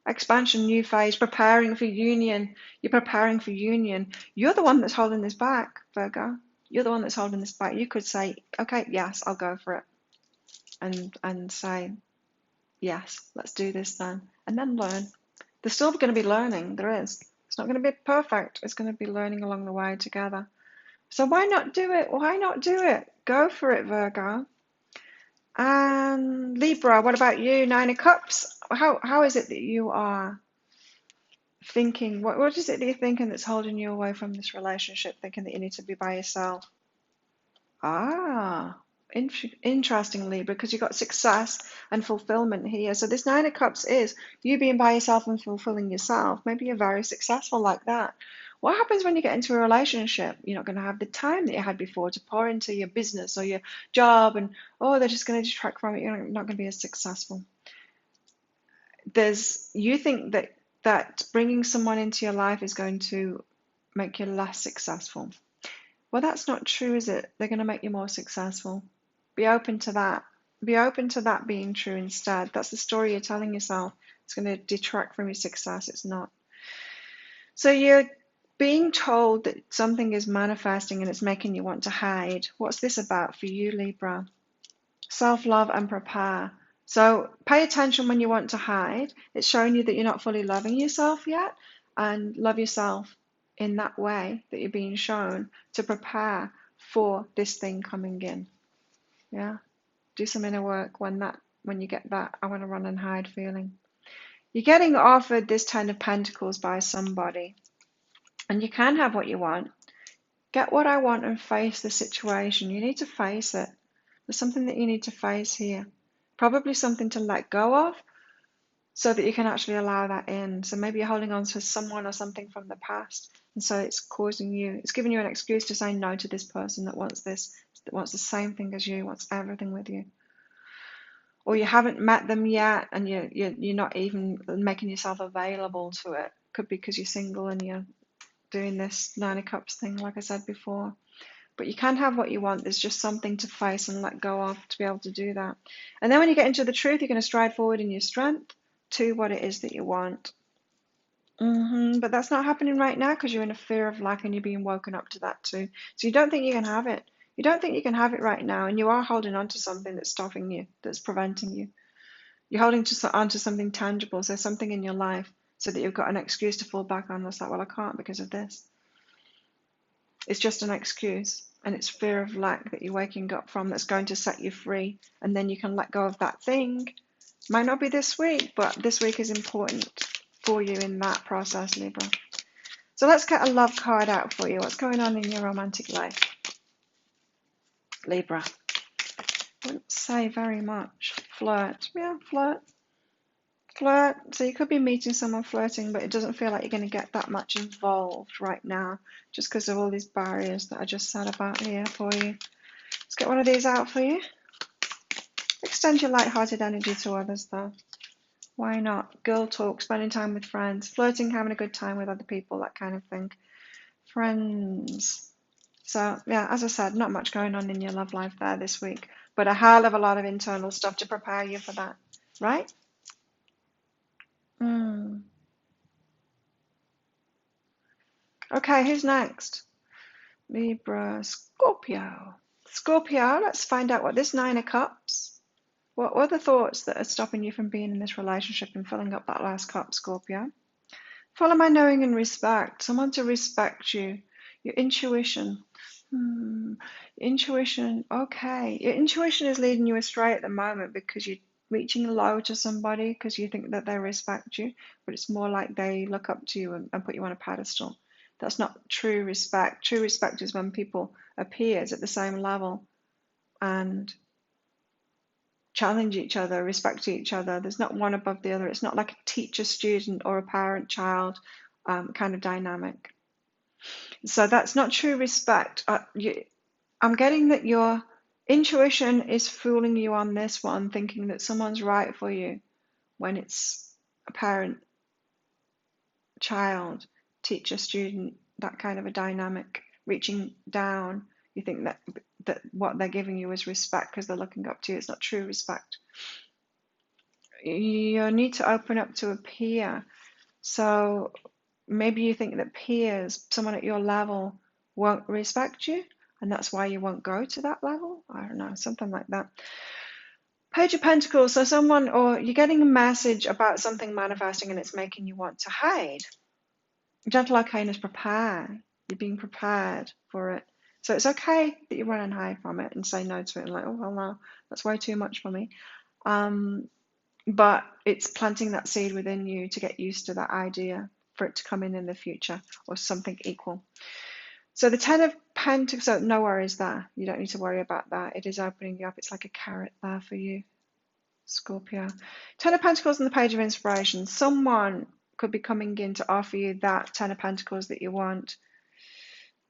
expansion, new phase, preparing for union. You're preparing for union. You're the one that's holding this back, Virgo. You're the one that's holding this back. You could say, okay, yes, I'll go for it. And say, yes, let's do this then. And then learn. There's still going to be learning. There is. It's not going to be perfect. It's going to be learning along the way together. So why not do it? Why not do it? Go for it, Virgo. And Libra, what about you? Nine of Cups. How is it that you are thinking? What is it that you're thinking that's holding you away from this relationship, thinking that you need to be by yourself? Ah, interesting, Libra, because you've got success and fulfillment here. So this Nine of Cups is you being by yourself and fulfilling yourself. Maybe you're very successful like that. What happens when you get into a relationship? You're not going to have the time that you had before to pour into your business or your job, and they're just going to detract from it. You're not going to be as successful. You think that bringing someone into your life is going to make you less successful. Well, that's not true, is it? They're going to make you more successful. Be open to that. Be open to that being true instead. That's the story you're telling yourself. It's going to detract from your success. It's not. So you're being told that something is manifesting and it's making you want to hide. What's this about for you, Libra? Self-love and prepare. So pay attention when you want to hide. It's showing you that you're not fully loving yourself yet, and love yourself in that way that you're being shown to prepare for this thing coming in. Yeah, do some inner work when you get that I want to run and hide feeling. You're getting offered this Ten of Pentacles by somebody, and you can have what you want. Get what I want and face the situation. You need to face it. There's something that you need to face here. Probably something to let go of so that you can actually allow that in. So maybe you're holding on to someone or something from the past, and so it's giving you an excuse to say no to this person that wants the same thing as you, wants everything with you. Or you haven't met them yet, and you're not even making yourself available to it. Could be because you're single and you're doing this Nine of Cups thing, like I said before. But you can have what you want. There's just something to face and let go of to be able to do that. And then when you get into the truth, you're going to stride forward in your strength to what it is that you want. But that's not happening right now because you're in a fear of lack and you're being woken up to that too. So you don't think you can have it. You don't think you can have it right now, and you are holding on to something that's stopping you, that's preventing you. You're holding onto something tangible, so something in your life, so that you've got an excuse to fall back on. It's like, well, I can't because of this. It's just an excuse, and it's fear of lack that you're waking up from that's going to set you free, and then you can let go of that thing. Might not be this week, but this week is important for you in that process, Libra. So let's get a love card out for you. What's going on in your romantic life, Libra? Wouldn't say very much. Flirt. Yeah, flirt. Flirt. So you could be meeting someone flirting, but it doesn't feel like you're going to get that much involved right now, just because of all these barriers that I just said about here for you. Let's get one of these out for you. Extend your light-hearted energy to others, though. Why not? Girl talk, spending time with friends, flirting, having a good time with other people, that kind of thing. Friends. So, yeah, as I said, not much going on in your love life there this week, but a hell of a lot of internal stuff to prepare you for that, right? Okay, who's next? Libra, Scorpio. Scorpio, let's find out what this Nine of Cups. What are the thoughts that are stopping you from being in this relationship and filling up that last cup, Scorpio? Follow my knowing and respect. Someone to respect you. Your intuition. Intuition, okay. Your intuition is leading you astray at the moment because you're reaching low to somebody because you think that they respect you, but it's more like they look up to you and put you on a pedestal. That's not true respect. True respect is when people appears at the same level and challenge each other, respect each other. There's not one above the other. It's not like a teacher-student or a parent-child kind of dynamic. So that's not true respect. I'm getting that your intuition is fooling you on this one, thinking that someone's right for you when it's a parent, child, teacher, student, that kind of a dynamic, reaching down. You think that what they're giving you is respect because they're looking up to you. It's not true respect. You need to open up to a peer. So maybe you think that peers, someone at your level, won't respect you, and that's why you won't go to that level. I don't know, something like that. Page of Pentacles, so someone, or you're getting a message about something manifesting and it's making you want to hide. Gentle Arcane is prepare. You're being prepared for it. So it's okay that you run and hide from it and say no to it and like, oh, well, no, that's way too much for me. But it's planting that seed within you to get used to that idea for it to come in the future or something equal. So the Ten of Pentacles, so no worries there. You don't need to worry about that. It is opening you up. It's like a carrot there for you, Scorpio. Ten of Pentacles and the Page of Inspiration. Someone could be coming in to offer you that Ten of Pentacles that you want.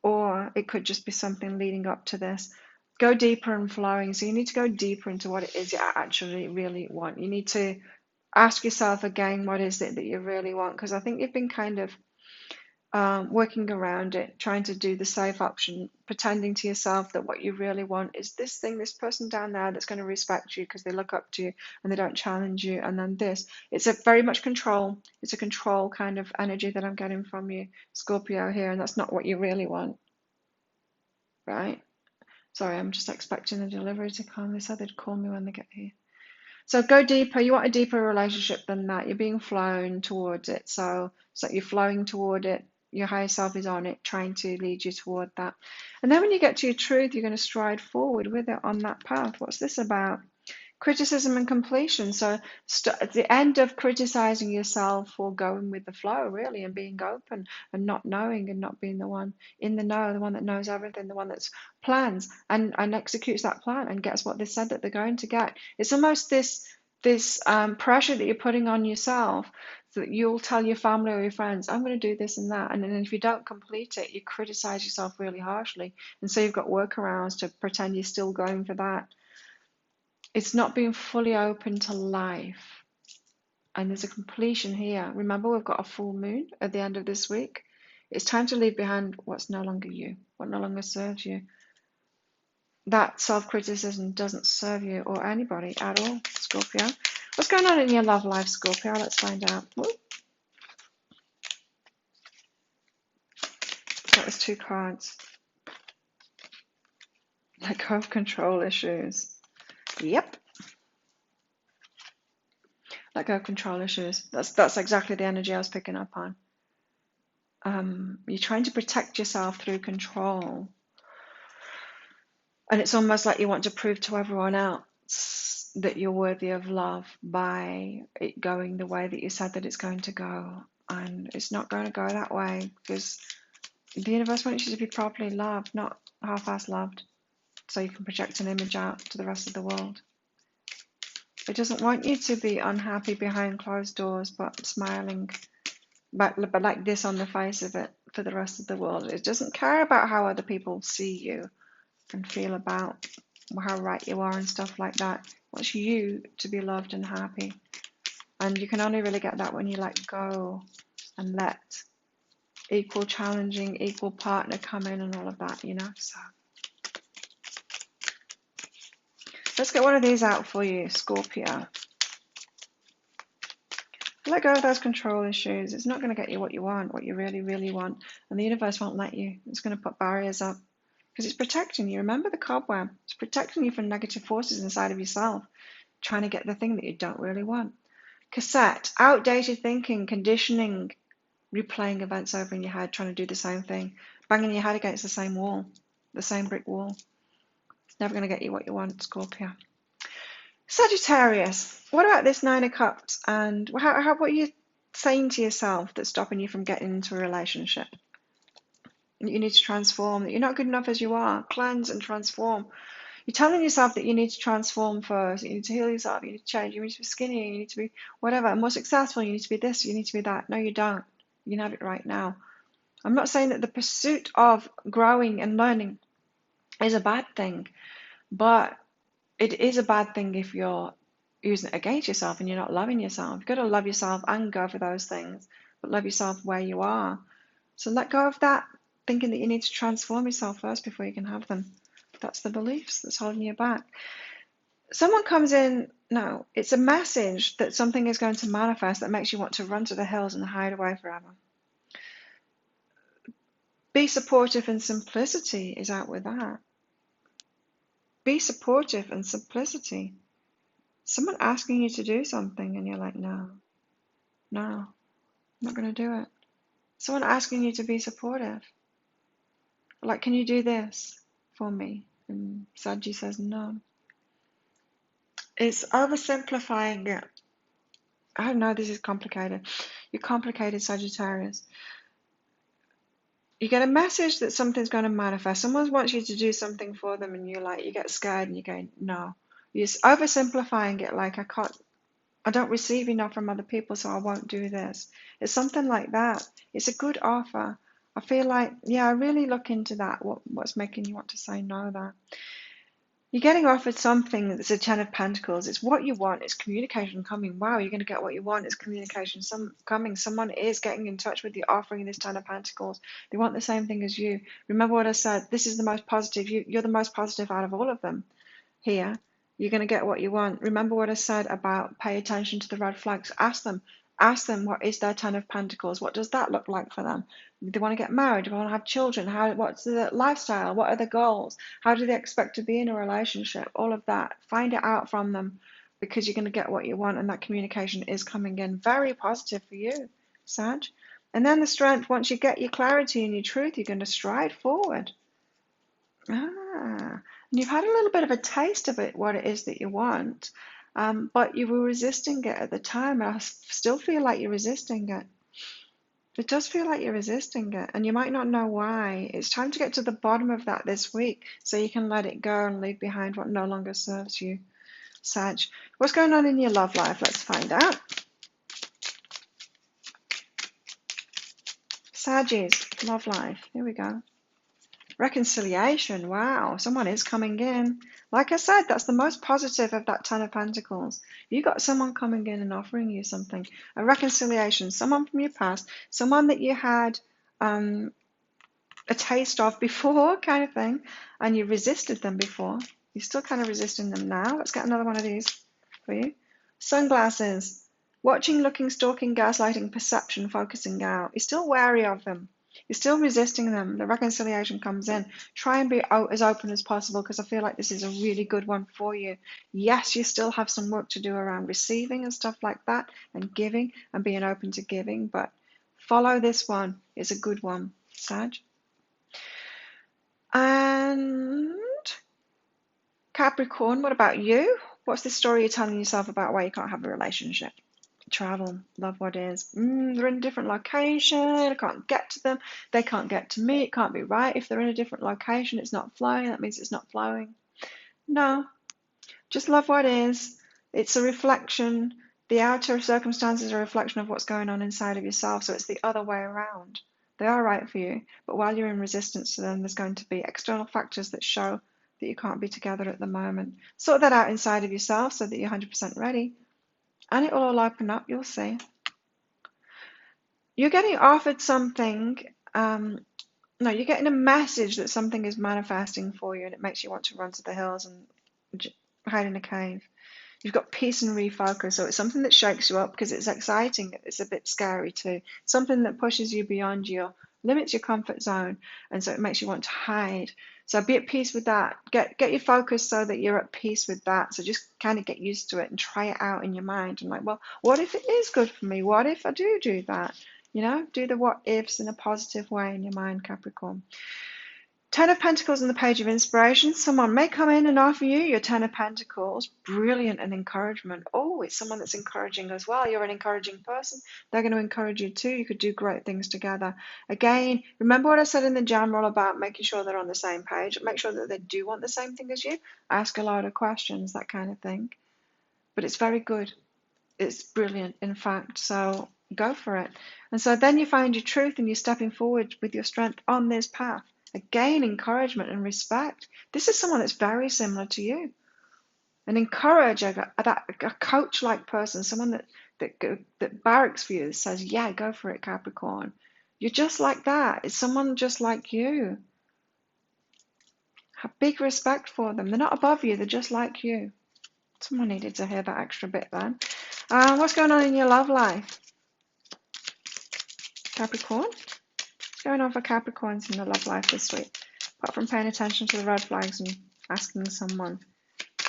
Or it could just be something leading up to this. Go deeper and flowing. So you need to go deeper into what it is you actually really want. You need to ask yourself again, what is it that you really want? Because I think you've been kind of working around it, trying to do the safe option, pretending to yourself that what you really want is this thing, this person down there that's going to respect you because they look up to you and they don't challenge you. And then this, it's a very much control. It's a control kind of energy that I'm getting from you, Scorpio, here. And that's not what you really want, right? Sorry, I'm just expecting the delivery to come. They said they'd call me when they get here. So go deeper. You want a deeper relationship than that. You're being flown towards it. So it's like you're flowing toward it. Your higher self is on it, trying to lead you toward that. And then when you get to your truth, you're going to stride forward with it on that path. What's this about? Criticism and completion. So at the end of criticizing yourself or going with the flow, really, and being open and not knowing and not being the one in the know, the one that knows everything, the one that plans and executes that plan and gets what they said that they're going to get. It's almost this pressure that you're putting on yourself, so that you'll tell your family or your friends, I'm going to do this and that. And then if you don't complete it, you criticize yourself really harshly. And so you've got workarounds to pretend you're still going for that. It's not being fully open to life. And there's a completion here. Remember, we've got a full moon at the end of this week. It's time to leave behind what's no longer you, what no longer serves you. That self-criticism doesn't serve you or anybody at all, Scorpio. What's going on in your love life, Scorpio? Let's find out. Ooh. That was 2 cards. Let go of control issues. Yep. Let go of control issues. That's exactly the energy I was picking up on. You're trying to protect yourself through control. And it's almost like you want to prove to everyone else that you're worthy of love by it going the way that you said that it's going to go. And it's not going to go that way, because the universe wants you to be properly loved, not half-assed loved, so you can project an image out to the rest of the world. It doesn't want you to be unhappy behind closed doors, but smiling, but like this on the face of it for the rest of the world. It doesn't care about how other people see you and feel about how right you are and stuff like that. It wants you to be loved and happy. And you can only really get that when you let go and let equal challenging, equal partner come in and all of that, So let's get one of these out for you, Scorpio. Let go of those control issues. It's not going to get you what you want, what you really, really want. And the universe won't let you. It's going to put barriers up because it's protecting you. Remember the cobweb. It's protecting you from negative forces inside of yourself, trying to get the thing that you don't really want. Cassette, outdated thinking, conditioning, replaying events over in your head, trying to do the same thing, banging your head against the same wall, the same brick wall. It's never going to get you what you want, Scorpio. Sagittarius, what about this Nine of Cups? And what are you saying to yourself that's stopping you from getting into a relationship? You need to transform, that you're not good enough as you are. Cleanse and transform. You're telling yourself that you need to transform first, you need to heal yourself, you need to change, you need to be skinnier, you need to be whatever, more successful, you need to be this, you need to be that. No, you don't. You can have it right now. I'm not saying that the pursuit of growing and learning is a bad thing, but it is a bad thing if you're using it against yourself and you're not loving yourself. You've got to love yourself and go for those things, but love yourself where you are. So let go of that thinking that you need to transform yourself first before you can have them. That's the beliefs that's holding you back. Someone comes in, no, it's a message that something is going to manifest that makes you want to run to the hills and hide away forever. Be supportive and simplicity is out with that. Be supportive and simplicity. Someone asking you to do something and you're like, no, I'm not going to do it. Someone asking you to be supportive. Like, can you do this for me? And Saggy says no. It's oversimplifying it. I know this is complicated. You're complicated, Sagittarius. You get a message that something's going to manifest. Someone wants you to do something for them and you get scared and you're going, no. You're oversimplifying it like, I don't receive enough from other people, so I won't do this. It's something like that. It's a good offer. I feel like, I really look into that. What's making you want to say no there? You're getting offered something that's a Ten of Pentacles. It's what you want. It's communication coming. Wow, you're going to get what you want. It's communication coming. Someone is getting in touch with you, offering this Ten of Pentacles. They want the same thing as you. Remember what I said. This is the most positive. You're the most positive out of all of them here. You're going to get what you want. Remember what I said about pay attention to the red flags. Ask them what is their Ten of Pentacles. What does that look like for them? Do they want to get married? Do they want to have children? What's the lifestyle? What are the goals? How do they expect to be in a relationship? All of that. Find it out from them, because you're going to get what you want, and that communication is coming in. Very positive for you, Sag. And then the Strength, once you get your clarity and your truth, you're going to stride forward. And you've had a little bit of a taste of it, what it is that you want, but you were resisting it at the time. I still feel like you're resisting it. It does feel like you're resisting it, and you might not know why. It's time to get to the bottom of that this week so you can let it go and leave behind what no longer serves you, Sag. What's going on in your love life? Let's find out. Sag's love life. Here we go. Reconciliation. Wow, someone is coming in. Like I said, that's the most positive of that Ten of Pentacles. You got someone coming in and offering you something. A reconciliation. Someone from your past. Someone that you had a taste of before, kind of thing. And you resisted them before. You're still kind of resisting them now. Let's get another one of these for you. Sunglasses. Watching, looking, stalking, gaslighting, perception, focusing out. You're still wary of them. You're still resisting them. The reconciliation comes in. Try and be as open as possible, because I feel like this is a really good one for you. Yes, you still have some work to do around receiving and stuff like that, and giving and being open to giving, but follow this one. It's a good one, Sag. And Capricorn, what about you? What's the story you're telling yourself about why you can't have a relationship? Travel, love what is. They're in a different location. I can't get to them. They can't get to me. It can't be right. If they're in a different location, it's not flowing. That means it's not flowing. No, just love what is. It's a reflection. The outer circumstances are a reflection of what's going on inside of yourself. So it's the other way around. They are right for you, but while you're in resistance to them, there's going to be external factors that show that you can't be together at the moment. Sort that out inside of yourself so that you're 100% ready. And it will all open up, you'll see. You're getting offered something, no, you're getting a message that something is manifesting for you, and it makes you want to run to the hills and hide in a cave. You've got peace and refocus, so it's something that shakes you up because it's exciting. It's a bit scary too. Something that pushes you beyond your limits, your comfort zone, and so it makes you want to hide. So be at peace with that. Get your focus so that you're at peace with that. So just kind of get used to it and try it out in your mind. And like, well, what if it is good for me? What if I do that? You know, do the what ifs in a positive way in your mind, Capricorn. Ten of Pentacles and the Page of Inspiration. Someone may come in and offer you your Ten of Pentacles. Brilliant and encouragement. Oh, it's someone that's encouraging as well. You're an encouraging person. They're going to encourage you too. You could do great things together. Again, remember what I said in the general about making sure they're on the same page. Make sure that they do want the same thing as you. Ask a lot of questions, that kind of thing. But it's very good. It's brilliant, in fact. So go for it. And so then you find your truth and you're stepping forward with your strength on this path. Again, encouragement and respect. This is someone that's very similar to you. An encourager, a coach-like person, someone that barracks for you, that says, yeah, go for it, Capricorn. You're just like that. It's someone just like you. Have big respect for them. They're not above you. They're just like you. Someone needed to hear that extra bit then. What's going on in your love life, Capricorn? What's going on for Capricorns in the love life this week? Apart from paying attention to the red flags and asking someone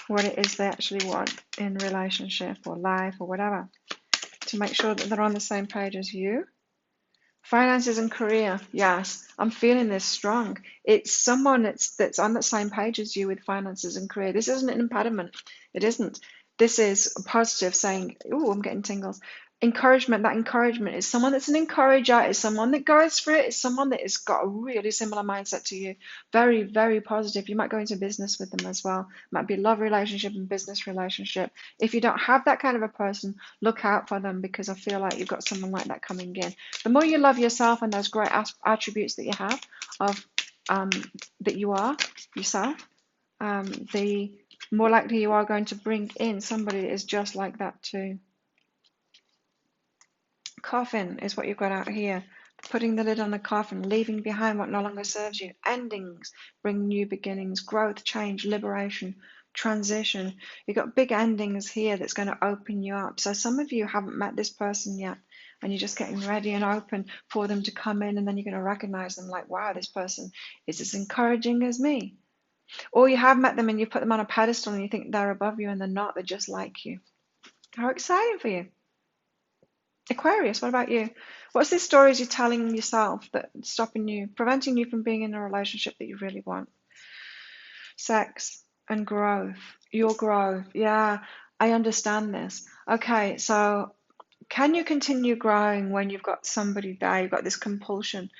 what it is they actually want in relationship or life or whatever, to make sure that they're on the same page as you. Finances and career. Yes, I'm feeling this strong. It's someone that's on the same page as you with finances and career. This isn't an impediment. It isn't. This is a positive saying, oh, I'm getting tingles. Encouragement. That encouragement is someone that's an encourager, is someone that goes for it, is someone that has got a really similar mindset to you. Very, very positive. You might go into business with them as well. Might be a love relationship and business relationship. If you don't have that kind of a person, look out for them, because I feel like you've got someone like that coming in. The more you love yourself and those great attributes that you have of that you are yourself, the more likely you are going to bring in somebody that is just like that too. Coffin is what you've got out here. Putting the lid on the coffin, leaving behind what no longer serves you. Endings bring new beginnings, growth, change, liberation, transition. You've got big endings here that's going to open you up. So some of you haven't met this person yet, and you're just getting ready and open for them to come in, and then you're going to recognize them like, wow, this person is as encouraging as me. Or you have met them and you put them on a pedestal and you think they're above you, and they're not. They're just like you. How exciting for you. Aquarius, what about you? What's these stories you're telling yourself that's stopping you, preventing you from being in a relationship that you really want? Sex and growth. Your growth. Yeah, I understand this. Okay, so can you continue growing when you've got somebody there? You've got this compulsion.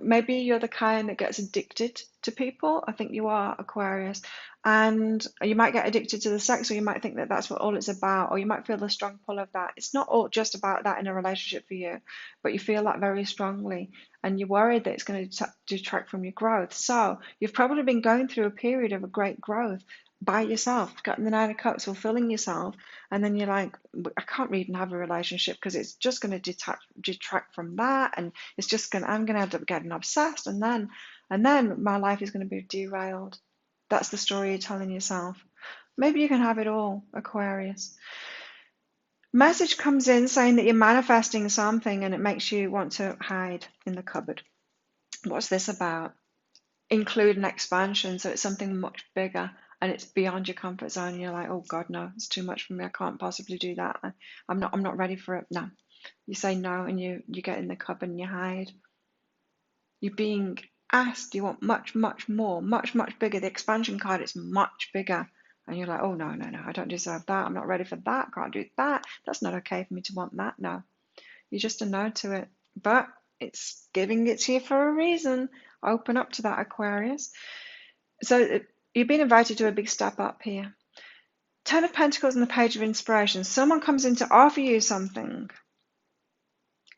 Maybe you're the kind that gets addicted to people. I think you are, Aquarius. And you might get addicted to the sex, or you might think that that's what all it's about, or you might feel the strong pull of that. It's not all just about that in a relationship for you, but you feel that very strongly, and you're worried that it's going to detract from your growth. So you've probably been going through a period of a great growth by yourself, getting the Nine of Cups, fulfilling yourself, and then you're like, I can't even have a relationship because it's just going to detract from that, and it's just going. I'm going to end up getting obsessed, and then my life is going to be derailed. That's the story you're telling yourself. Maybe you can have it all, Aquarius. Message comes in saying that you're manifesting something and it makes you want to hide in the cupboard. What's this about? Include an expansion, so it's something much bigger and it's beyond your comfort zone. You're like, oh God, no, it's too much for me. I can't possibly do that. I'm not ready for it. No. You say no and you get in the cupboard and you hide. You're being asked, you want much, much more, much, much bigger. The expansion card is much bigger. And you're like, oh no, no, no, I don't deserve that. I'm not ready for that. Can't do that. That's not okay for me to want that. No. You're just a no to it. But it's giving it to you for a reason. Open up to that, Aquarius. So you've been invited to a big step up here. Ten of Pentacles and the Page of Inspiration. Someone comes in to offer you something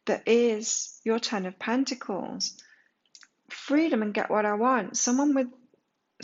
that is your Ten of Pentacles. Freedom and get what I want. Someone with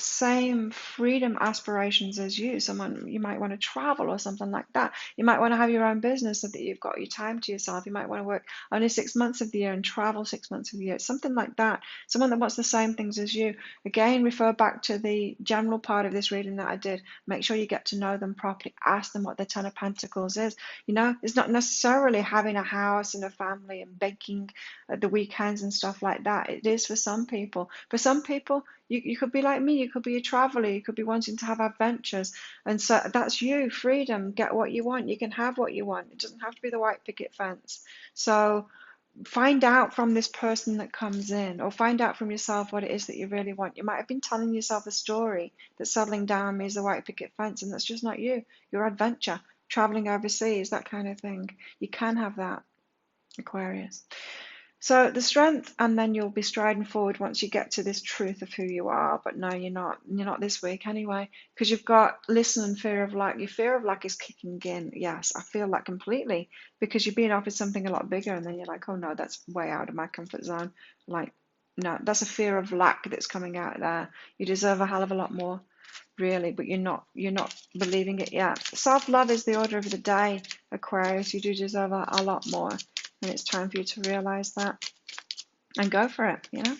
same freedom aspirations as you. Someone, you might want to travel or something like that. You might want to have your own business so that you've got your time to yourself. You might want to work only 6 months of the year and travel 6 months of the year. Something like that. Someone that wants the same things as you. Again, refer back to the general part of this reading that I did. Make sure you get to know them properly. Ask them what the Ten of Pentacles is. You know, it's not necessarily having a house and a family and baking at the weekends and stuff like that. It is for some people. For some people, you could be like me, you could be a traveler, you could be wanting to have adventures. And so that's you, freedom, get what you want. You can have what you want. It doesn't have to be the white picket fence. So find out from this person that comes in, or find out from yourself what it is that you really want. You might have been telling yourself a story that settling down means the white picket fence, and that's just not you. Your adventure, traveling overseas, that kind of thing. You can have that, Aquarius. So the strength, and then you'll be striding forward once you get to this truth of who you are. But no, you're not. You're not this week anyway, because you've got listen and fear of lack. Your fear of lack is kicking in. Yes, I feel that completely, because you're being offered something a lot bigger, and then you're like, oh no, that's way out of my comfort zone. Like, no, that's a fear of lack that's coming out there. You deserve a hell of a lot more, really, but you're not believing it yet. Self-love is the order of the day, Aquarius. You do deserve a lot more. And it's time for you to realize that and go for it, you know?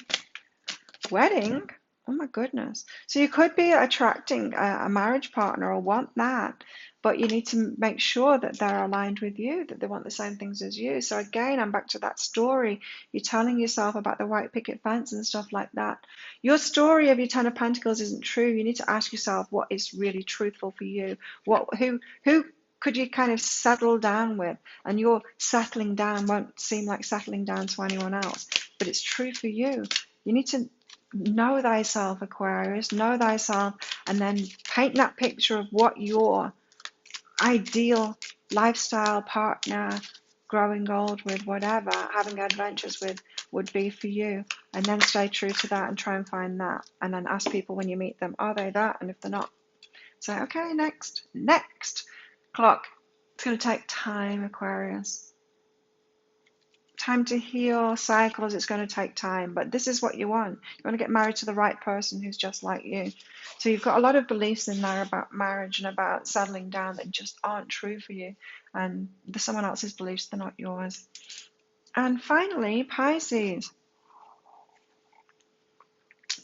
Wedding? Oh my goodness. So you could be attracting a marriage partner or want that, but you need to make sure that they're aligned with you, that they want the same things as you. So again, I'm back to that story. You're telling yourself about the white picket fence and stuff like that. Your story of your Ten of Pentacles isn't true. You need to ask yourself what is really truthful for you. Who could you kind of settle down with? And your settling down won't seem like settling down to anyone else, but it's true for you. You need to know thyself, Aquarius, know thyself, and then paint that picture of what your ideal lifestyle partner, growing old with, whatever, having adventures with, would be for you. And then stay true to that and try and find that. And then ask people when you meet them, are they that? And if they're not, say, okay, next. Clock. It's going to take time, Aquarius. Time to heal cycles. It's going to take time, but this is what you want. You want to get married to the right person who's just like you. So you've got a lot of beliefs in there about marriage and about settling down that just aren't true for you, and they're someone else's beliefs, they're not yours. And finally, Pisces.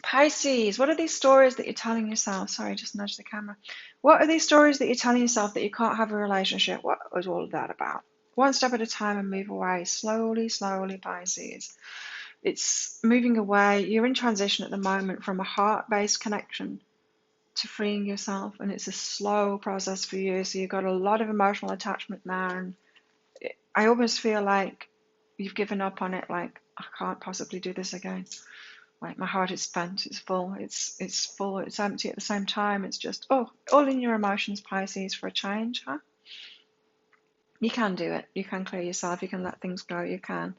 Pisces, what are these stories that you're telling yourself? Sorry, just nudge the camera. What are these stories that you're telling yourself that you can't have a relationship? What is all of that about? One step at a time and move away. Slowly, slowly, Pisces. It's moving away. You're in transition at the moment from a heart-based connection to freeing yourself, and it's a slow process for you. So you've got a lot of emotional attachment there, and I almost feel like you've given up on it, like, I can't possibly do this again. Like, my heart is spent, it's full, it's full, it's empty at the same time. It's just, oh, all in your emotions, Pisces, for a change, huh? You can do it. You can clear yourself. You can let things go. You can.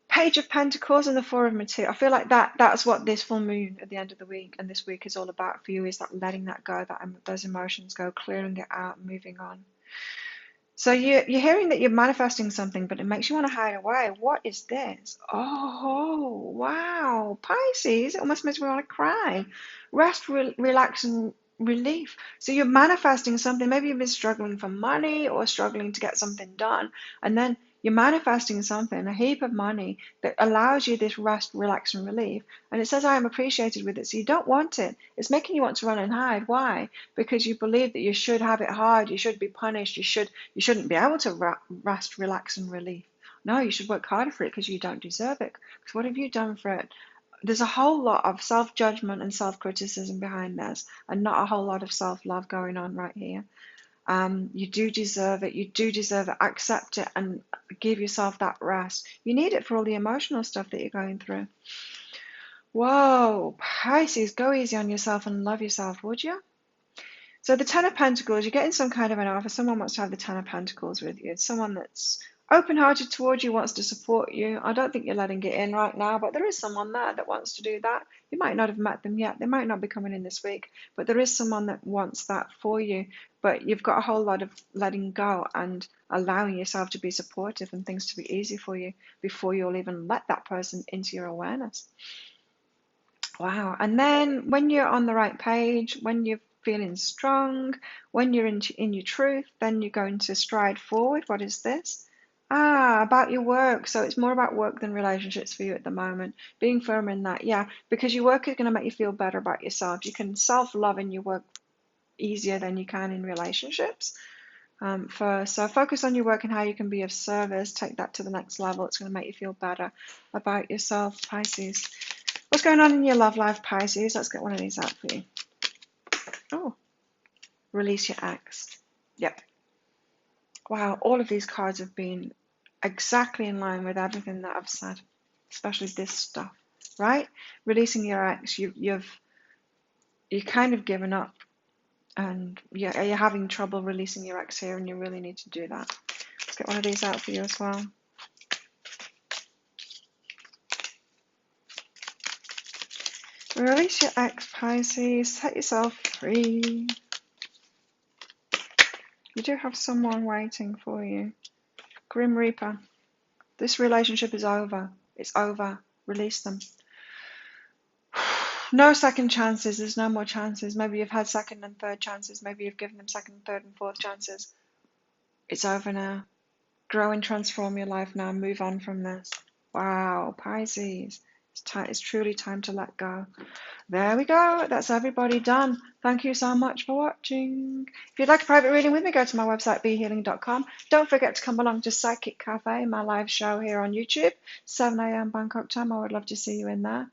Page of Pentacles and the Four of Material. I feel like that's what this full moon at the end of the week and this week is all about for you, is that letting that go, that those emotions go, clearing it out, moving on. So you're hearing that you're manifesting something, but it makes you want to hide away. What is this? Oh, wow. Pisces, it almost makes me want to cry. Rest, relax, and relief. So you're manifesting something. Maybe you've been struggling for money or struggling to get something done. And then you're manifesting something, a heap of money that allows you this rest, relax, and relief. And it says, I am appreciated with it. So you don't want it. It's making you want to run and hide. Why? Because you believe that you should have it hard. You should be punished. You shouldn't be able to rest, relax, and relief. No, you should work harder for it because you don't deserve it. Because what have you done for it? There's a whole lot of self-judgment and self-criticism behind this, and not a whole lot of self-love going on right here. You do deserve it. You do deserve it. Accept it and give yourself that rest. You need it for all the emotional stuff that you're going through. Whoa, Pisces, go easy on yourself and love yourself, would you? So the Ten of Pentacles, you're getting some kind of an offer. Someone wants to have the Ten of Pentacles with you. It's someone that's open-hearted towards you, wants to support you. I don't think you're letting it in right now, but there is someone there that wants to do that. You might not have met them yet. They might not be coming in this week, but there is someone that wants that for you. But you've got a whole lot of letting go and allowing yourself to be supportive and things to be easy for you before you'll even let that person into your awareness. Wow. And then when you're on the right page, when you're feeling strong, when you're in your truth, then you're going to stride forward. What is this? About your work. So it's more about work than relationships for you at the moment. Being firm in that, yeah, because your work is going to make you feel better about yourself. You can self-love in your work easier than you can in relationships. So focus on your work and how you can be of service. Take that to the next level. It's going to make you feel better about yourself, Pisces. What's going on in your love life, Pisces? Let's get one of these out for you. Oh, release your ex. Yep. Wow, all of these cards have been exactly in line with everything that I've said, especially this stuff, right? Releasing your ex, you've kind of given up, and you're having trouble releasing your ex here, and you really need to do that. Let's get one of these out for you as well. Release your ex, Pisces. Set yourself free. You do have someone waiting for you. Grim Reaper. This relationship is over. It's over. Release them. No second chances. There's no more chances. Maybe you've had second and third chances. Maybe you've given them second, third, and fourth chances. It's over now. Grow and transform your life now. Move on from this. Wow, Pisces. It's truly time to let go. There we go. That's everybody done. Thank you so much for watching. If you'd like a private reading with me, go to my website, behealing.com. Don't forget to come along to Psychic Cafe, my live show here on YouTube, 7 a.m. Bangkok time. I would love to see you in there.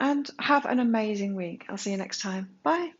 And have an amazing week. I'll see you next time. Bye.